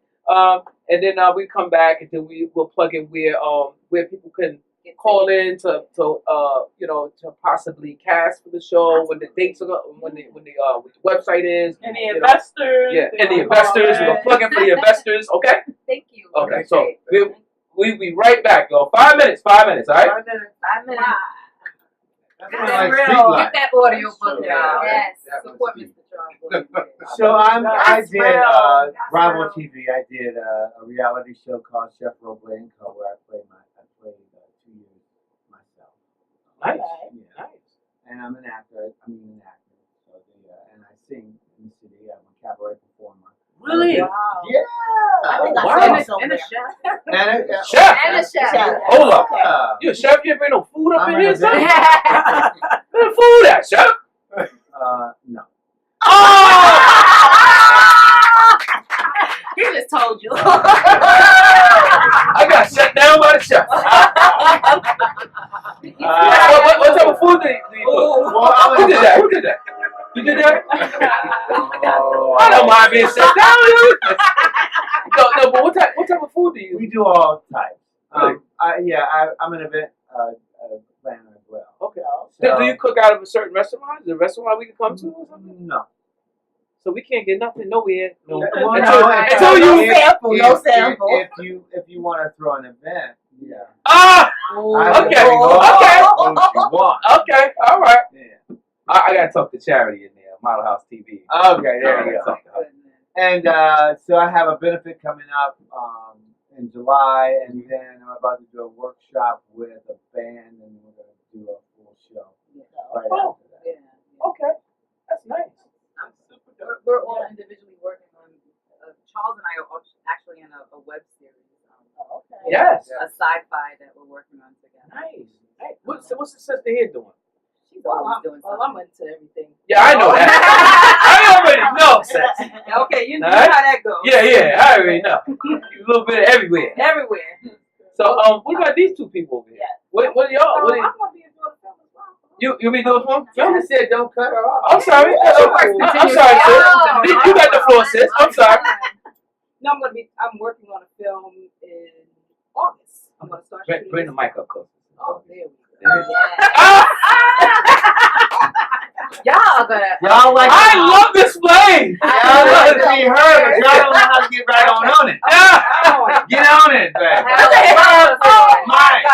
And then we come back and then we'll plug in where people can call in to you know, to possibly cast for the show, when the dates are, when the website is. And the you know. investors. Yeah, and the investors. We're gonna plug in for the investors, okay? Thank you. Okay, so we'll be right back, y'all. 5 minutes, all right? 5 minutes. That's Get like that street life. audio book, y'all. Yes. Support Mr. Charles. So I did real. Bravo TV. I did a reality show called Chef Roble and Co. where I played 2 years myself. Nice, Yeah. nice. And I'm an actor. So and I sing in the city. I'm a cabaret performer. Really? Wow. Yeah. I think I Wow. saw And it a somewhere. chef. And Chef. And a chef. Hold up. Yeah. You a chef? You ever bring no food up I'm in here, an son? event- Where the food at, chef? No. He just told you. I got shut down by the chef. What type of food did you cook? Well, Who did that? Who did that? You did that? Oh. I don't mind being shut down. No, but what type of food do you? We do all types. Really? I'm an event planner as well. Okay. So, Do you cook out of a certain restaurant? Is there a restaurant we can come to or something? No. So we can't get nothing nowhere. No. Well, Until no you. No sample, no If- sample. If you want to throw an event, Yeah. Ah! I Okay. bring all Okay. the food she wants. Okay. All right. Yeah. I gotta talk to Charity in there, Model House TV. Okay, there you I gotta go. talk to her. And so I have a benefit coming up in July, and then I'm about to do a workshop with a band, and we're going to do a full show right Oh. after that. Yeah. Okay. That's nice. We're all individually working on. Charles and I are actually in a web series. Okay. Yes. A sci-fi that we're working on together. Nice. Hey, what's the sister here doing? She's Well, always doing something. I'm into everything. Yeah, I know that. I already know, sis. Okay, you know Alright. how that goes. Yeah, I already know. A little bit of everywhere. Everywhere. So, what about these two people over here? What are y'all? What are I'm gonna be doing a film as well. you be doing for them? You said don't cut her off. I'm sorry. I'm sorry, sis. You got the floor, sis. I'm sorry. No, I'm working on a film in August. I'm gonna start shooting. Bring the mic up close. Oh, there we go. Y'all gonna. Y'all like I love this play. Y'all like to be heard, but y'all don't know how to get right on it. Get on it, baby. Mike.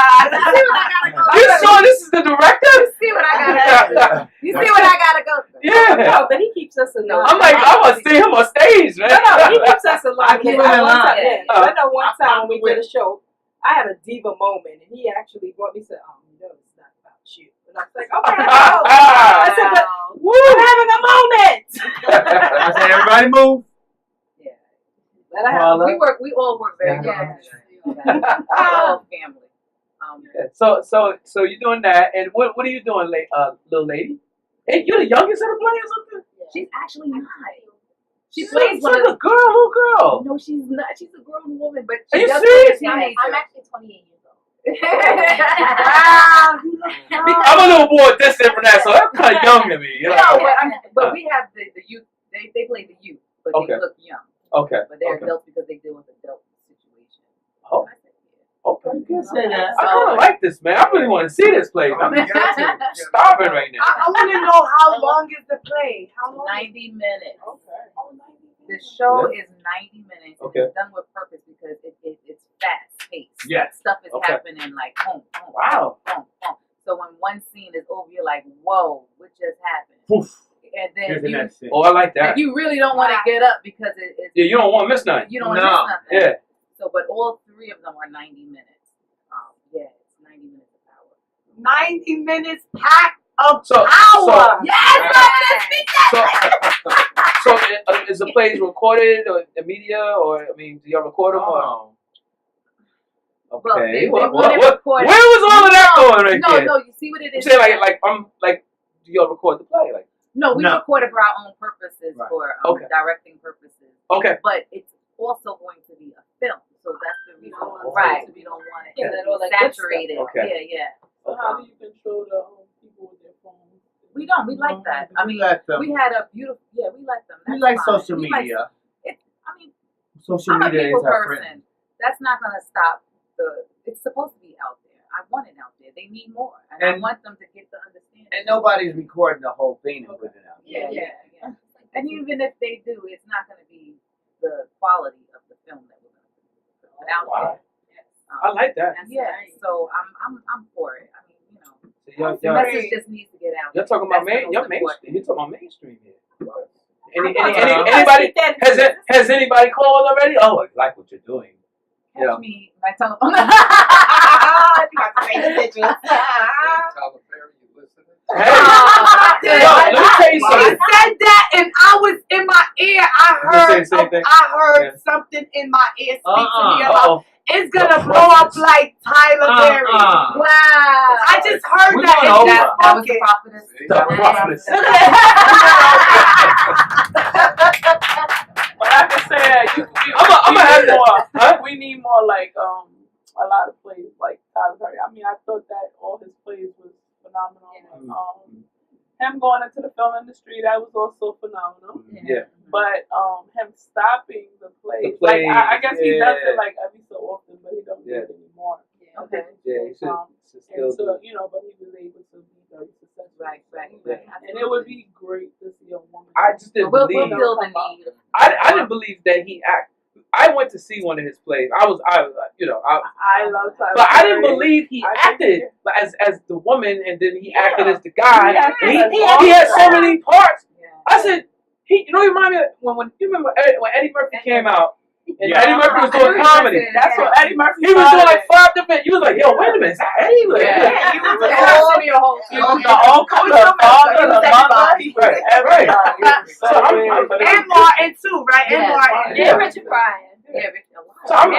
You sure this is the director? See what I gotta go. You see what I gotta go through. Yeah. No, but he keeps us in line. I'm like, I want to see him on stage, man. No, he keeps us in line. I keep him in line. I know one time when we did a show, I had a diva moment, and he actually brought me and said, you know, it's not about you. And I was like, okay, I said, but I'm having a moment. I said, everybody move. Yeah. Let her have We all work very hard. We're all family. So you're doing that, and what are you doing, little lady? Hey, you're the youngest of the players up there? She's actually not. She She's plays one like of a girl, little girl. No, she's not. She's a grown woman, but Are she you does serious? play a teenager. I'm actually 28 years old. Wow, you look young. I'm a little more distant from that, so that's kind of young to me. You know? No, but we have the youth. They play the youth, but Okay. they look young. Okay. But they're Okay. adults because they deal with adult situations. Oh. Okay. You can say that. I kind of like this, man. I really want to see this play. I'm starving right now. I want to know how long is the play? How long? 90 minutes. Okay. The show is 90 minutes. Okay. It's done with purpose because it's fast paced. Yes. Stuff is Okay. happening like boom, boom, Wow. boom, boom. So when one scene is over, you're like, whoa, what just happened? Poof. And then Here's the you, next scene. Oh, I like that. and you really don't want to get up because it's Yeah, you don't want to miss nothing. you don't want to No. miss nothing. Yeah. So, but all three of them are 90 minutes. Yeah, it's 90 minutes of power. 90 minutes packed of So, power. so is the plays recorded or the media, or I mean, do y'all record them? Or? Oh. Okay. Well, they What- want it what- recorded. where was all of that going right No, there? no, you see what it You is? say like do y'all record the play? Like No, we No. record it for our own purposes, Right. for Okay. directing purposes. okay. But it's also going to be a film, so that's the reason Oh. why we don't want it Yeah, to that be all that good saturated. stuff. Okay. Yeah. So how do you control the people with their phones? We don't. We like that. I mean, let them. we had a beautiful. Yeah, we like them. We That's like fine. social We like- media. I mean, Social I'm a media people is our person. friend. That's not gonna stop the. It's supposed to be out there. I want it out there. They need more, and I And- want them to get the understanding. And nobody's recording the whole thing and putting it out. Yeah. And even if they do, it's not going to be the quality of the film that we're going to put out Wow. there. I like that. Yeah, so I'm for it. I mean, you know, So the message just needs to get out. y'all talking about That's the most mainstream. important. You're talking about mainstream here. I Anybody think that has anybody called already? Oh, I like what you're doing. Catch Yeah. me my telephone. Tyler Perry, you listening? Hey, yo, let me tell you He something. said that, and I was in my ear. I You say the heard, same thing? I heard Yeah. something in my ear speak to me about Uh-oh. it's gonna The blow up prophets. like Tyler Perry. Wow. I just heard We're that. going and over. just That was the spoke it. prophetess. The prophetess. But I can say that I'm gonna have more. to. Huh? We need more like a lot of plays like Tyler Perry. I mean, I thought that all his plays was phenomenal. Him going into the film industry, that was also phenomenal. Yeah. But him stopping the plays, The plays, like I guess he does yeah. it like every so often, but he don't do it anymore. Okay. Yeah, you should And still so, do. but he was able to be very successful. Right. And it would be great to see a woman. I just didn't We'll believe. build the need. I didn't believe that he act. I went to see one of his plays. I was you know, I love Tyler but I didn't Perry. believe he I acted as the woman, and then he acted as the guy. He acted He, as he had so awesome. many parts. Yeah. I said, he remind me of when you remember when Eddie Murphy came out, and Yeah. Eddie Murphy was doing comedy. That's what Eddie Murphy He was doing started. like 5 different. You was like, yo, wait a minute, is that Eddie? Like, Yeah. He was Yeah. the whole The uncle, the father, the mother, he was Right, everybody. right. He was So I'm- weird. And Martin too, right? And Yes, Martin. Yeah. Richard Pryor. Yeah, So I'm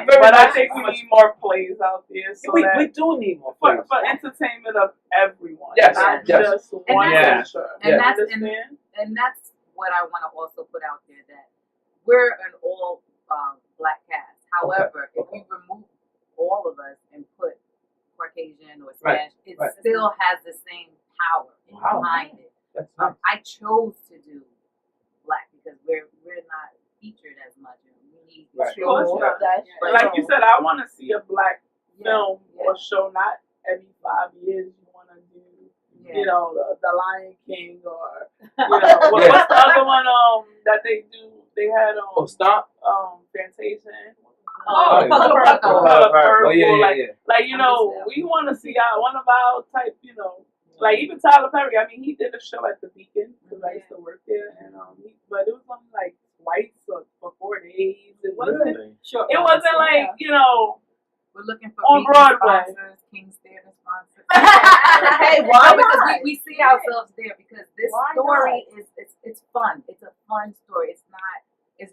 very But I much- think we need more plays out there so we that do need more for, plays. for entertainment of everyone, Yes, not yes. just And one that's- culture. and You that's- understand? And that's what I want to also put out there, that we're an all black cast. However, if you remove all of us and put Caucasian or Spanish, it right. still has the same power Wow. behind it. That's nice. I chose to do black because we're not featured as much. And we need Right. Of course more. not. That's But like you said, I want to see a black Yeah, film yeah, or show. Not every 5 years you want to do, yeah. you know, the Lion King or you know what's the other one that they do? They had Oh, stop. Fantasia. Oh, yeah. Color Purple. Color Right. Purple. Oh yeah, like, yeah. like you know, we want to see one of our type, you know, like even Tyler Perry. I mean, he did a show at the Beacon because I used to work there, and but it was only like twice or for 4 days. It wasn't. Really? Sure. It wasn't like you know. We're looking for On Beacon Broadway. sponsors, King's Theater sponsors. Hey, why No, because not? we see ourselves there because this Why story is it's fun. It's a fun story. It's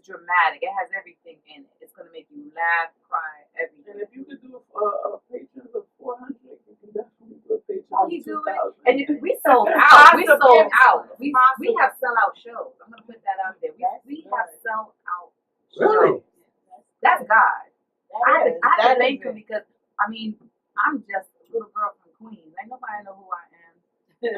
dramatic. It has everything in it. It's gonna make you laugh, cry, And everything. if you could do a Patreon of 400, you can definitely do a Patreon Oh, of he do 2,000. it, and we sold out. We Possible. sold out. We Possible. have sellout shows. I'm gonna put that out there. We have sell out Really? shows. That's God. I had to That thank is him because I'm just a little girl from Queens. Ain't nobody know who I am. You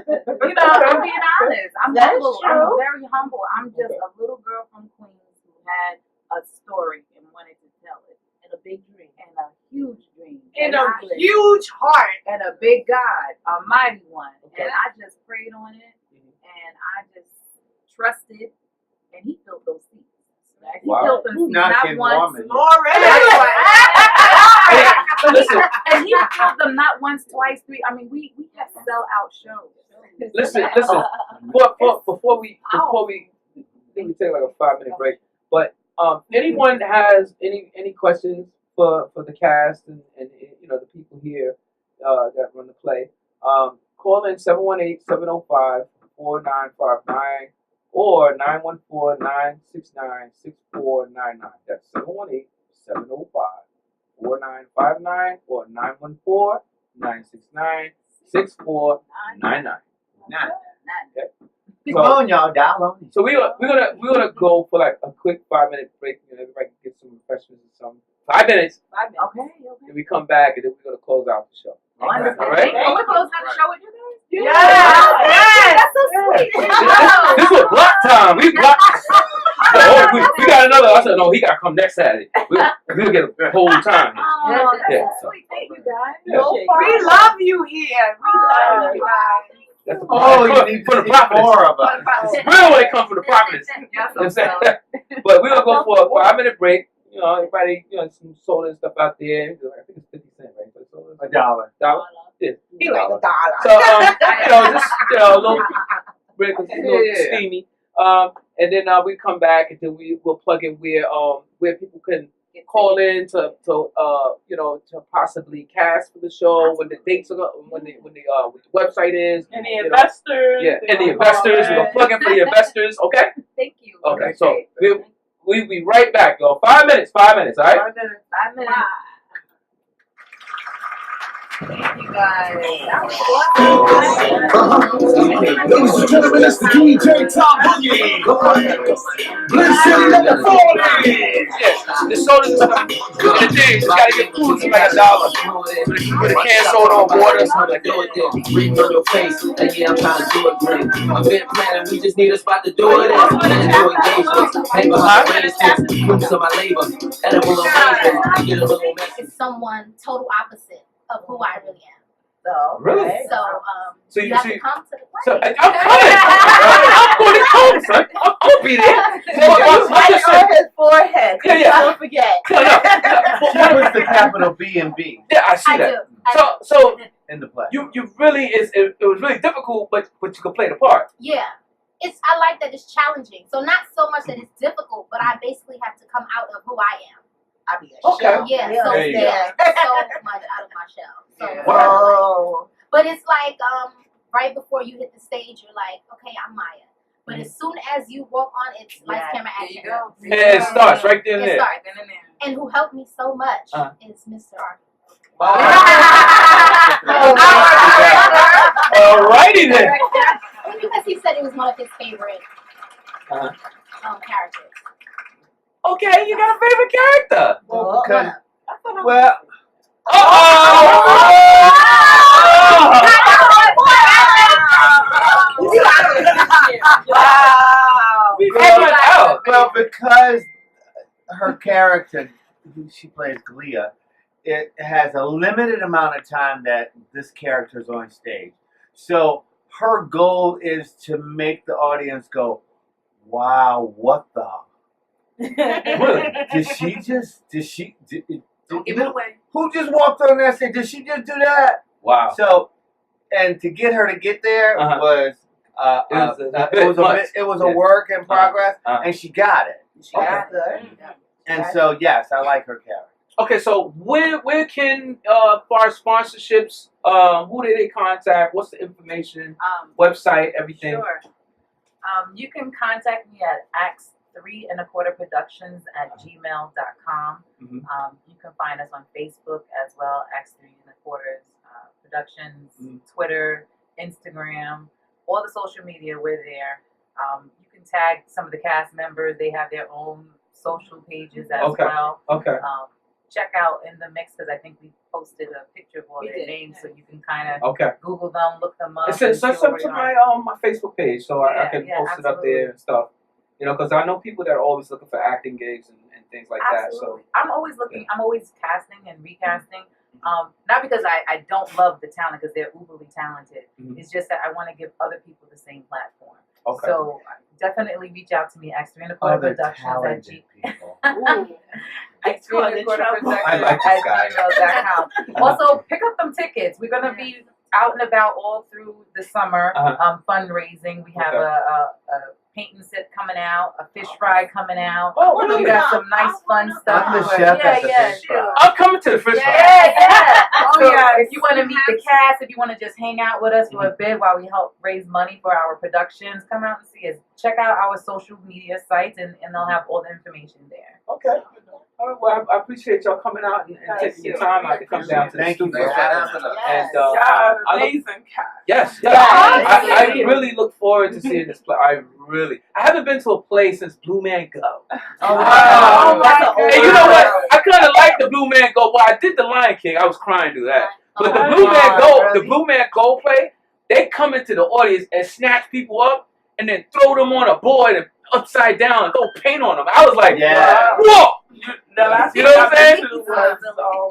know, I'm being honest. I'm That's humble. true. I'm very humble. I'm just a little girl from Queens who had a story and wanted to tell it. And a big dream. And a huge dream. And a I- huge heart. and a big God, a mighty one. Okay. And I just prayed on it and I just trusted, and he built those seats. He Wow. built them You seats not not getting once. warm in here. Hey, listen, And he built them not once, twice, three. I mean, we have sell out shows. listen. Before we maybe take like a 5-minute break. But anyone has any questions for the cast and you know the people here that run the play, call in 718-705-4959 or 914-969-6499. That's 718-705-4959 or 914-969-6499. Nah. So, Come on, y'all, dial on. so we're gonna go for like a quick 5-minute break. You know, everybody can get some refreshments and some 5 minutes. Okay. Then we come back and then we're gonna close out the show. Wonderful. All right. Oh, we're closing out the show with you guys? Yes. That's so sweet. This was block time. We block. Oh, we got another. I said no. He gotta come next Saturday. We'll get a whole time. Oh, that's Yeah, so so- sweet. Thank you, guys. Yeah. We love you here. We love you guys. That's the Oh, you need for to the see prophetess. more of us. It's real when they come from the prophetess. Y'all so But we're gonna go for a 5-minute break. You know, everybody, you know, some soda and stuff out there. I think it's 50 cents, right? For soda. $1. $1? Yeah. He like a dollar. So, you know, just a little break because it's a little steamy. And then we come back and then we'll plug in where people can call in to you know, to possibly cast for the show, when the dates are when the website is. And the you know. investors. Yeah, they and the gonna call investors. We're gonna in. plug in for the investors. Okay. Thank you. Okay. So we'll be right back, y'all. 5 minutes. 5 minutes. All right. 5 minutes. Thank you guys. That was Ladies and gentlemen, it's the DJ Tom Boogie. Bliss City, let the fall in. Yes, the sodas and stuff. And the thing, just gotta get food for like $1. With a can soda or water, something like that. Breathe on your face, and yeah, I'm trying to do it great. I've been planning, we just need a spot to do it at. Planning new engagements, hang behind arrangements, proofs of my labor, edible arrangements, get a little messy. It's someone total opposite of who I really am. though. Really? Right? So you you have see. to come to the So play. I'm coming. I'm going to come, son. I'm going to be there. So I'm Right just on saying. his forehead. Yeah. Don't forget. No. She puts the capital B and B Yeah, I see I that. do. So in the play. you really it was really difficult, but you could play the part. Yeah. I like that it's challenging. So not so much that it's difficult, but I basically have to come out of who I am. I'll be a Okay. shell. Yeah. We So There you go. understand. so much out of my shell. So Yeah. Whoa. but it's like right before you hit the stage, you're like, okay, I'm Maya. But as soon as you walk on, it's lights, camera, There action. you go. And it starts right there and It there. starts. Then and there. And who helped me so much is Mr. Arthur. Alrighty then. Because he said it was one of his favorite characters. Okay, you got a favorite character. Well, because We found out. Well, because her character, who she plays Glia, it has a limited amount of time that this character is on stage. So her goal is to make the audience go, "Wow, what the? Did she Don't give it away. who just walked on there and said, did she just do that?" Wow. So, and to get her to get there was it was a work in progress, and she got it. She got it. And so, yes, I like her character. Okay, so where can for sponsorships, who do they contact? What's the information? Website, everything. Sure. You can contact me at ax3.25productions@gmail.com. Mm-hmm. You can find us on Facebook as well, Ax3.25 Productions, Twitter, Instagram, all the social media, we're there. You can tag some of the cast members. They have their own social pages as well. Okay. Check out In the Mix, because I think we posted a picture of all their names, so you can kind of Google them, look them up. Send something to my Facebook page so I can post it up there and stuff. You know, because I know people that are always looking for acting gigs and things like that. So I'm always looking. I'm always casting and recasting. Not because I don't love the talent, because they're uberly talented. It's just that I want to give other people the same platform. Okay. So definitely reach out to me, X3.25 Productions @gmail.com. Also, pick up them tickets. We're gonna be out and about all through the summer, fundraising. We have a paint and sip coming out, a fish fry coming out. We got some nice fun stuff. I'm the chef at the fish fry. I'm coming to the fish fry. So if you want to meet the cast, if you want to just hang out with us for a bit while we help raise money for our productions, come out and see us. Check out our social media sites, and they'll have all the information there. Okay. All right. Well, I appreciate y'all coming out and taking your time out to come down to the Thank you studio. for having us. And amazing cast. Yes. Yes. I really look forward to seeing this play. I haven't been to a play since Blue Man Go. And you know what? I kind of like the Blue Man Go. Well, I did the Lion King. I was crying through that. But the Blue Man Go play, they come into the audience and snatch people up and then throw them on a board and upside down and throw paint on them. I was like, whoa! The last You know what I'm saying? was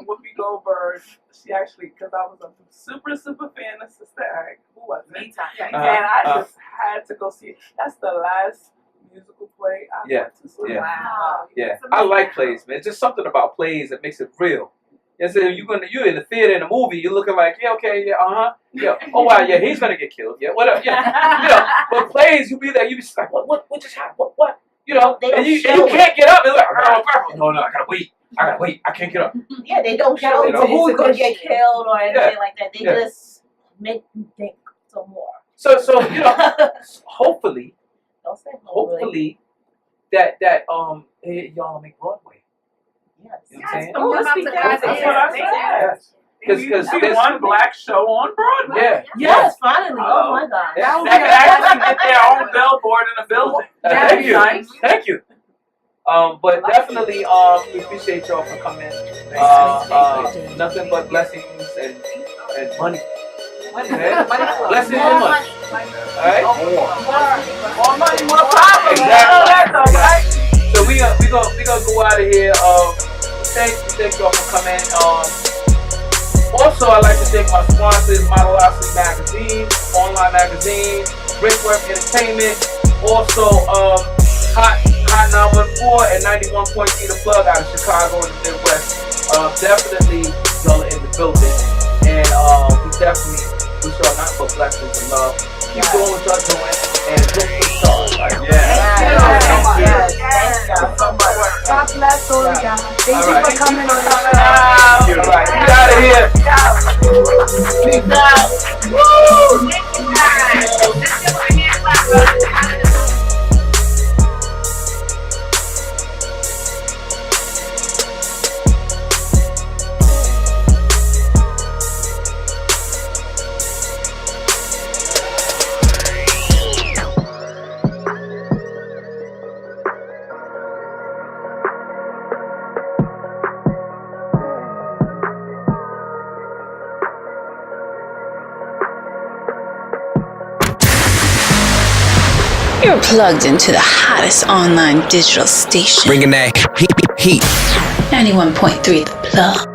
Whoopi Goldberg. She actually, because I was a super fan of Sister Act. Who was it? And I just had to go see it. That's the last musical play I went to see. Yeah. I like plays, man. It's just something about plays that makes it real. And so you're in the theater in a movie, you're looking like, yeah, okay, yeah, yeah, oh wow, yeah, he's gonna get killed, yeah, whatever, yeah, you know. But plays, you be there, you be just like, what just happened, what, you know, and you can't get up. It's like, no, I gotta wait, I can't get up. Yeah, they don't show who's gonna get killed or anything like that. They just make you think some more. So you know, hopefully that y'all make Broadway. Yes. You know what I'm saying? That's what I said. Because see one black show on Broadway. Yeah. Yes, finally. Oh my God. That can actually get their own billboard in a building. Thank you. Nice. Thank you. But definitely, we appreciate y'all for coming. Nothing but blessings and money. Blessings and money. All right. More money, more power. Exactly. So we gonna go out of here. Thank y'all for coming. Also, I'd like to thank my sponsors, Modelosity Magazine, online magazine, Brickwork Entertainment, also Hot 914 and 91.3 The Plug out of Chicago in the Midwest. Definitely, y'all are in the building, and we definitely wish y'all not but blessings and love. Keep doing what y'all doing, and look for stars. Like, God bless all of y'all. Thank you for coming on. All right, get out of here. Peace out. You're plugged into the hottest online digital station. Bringing that heat. 91.3 The Plug.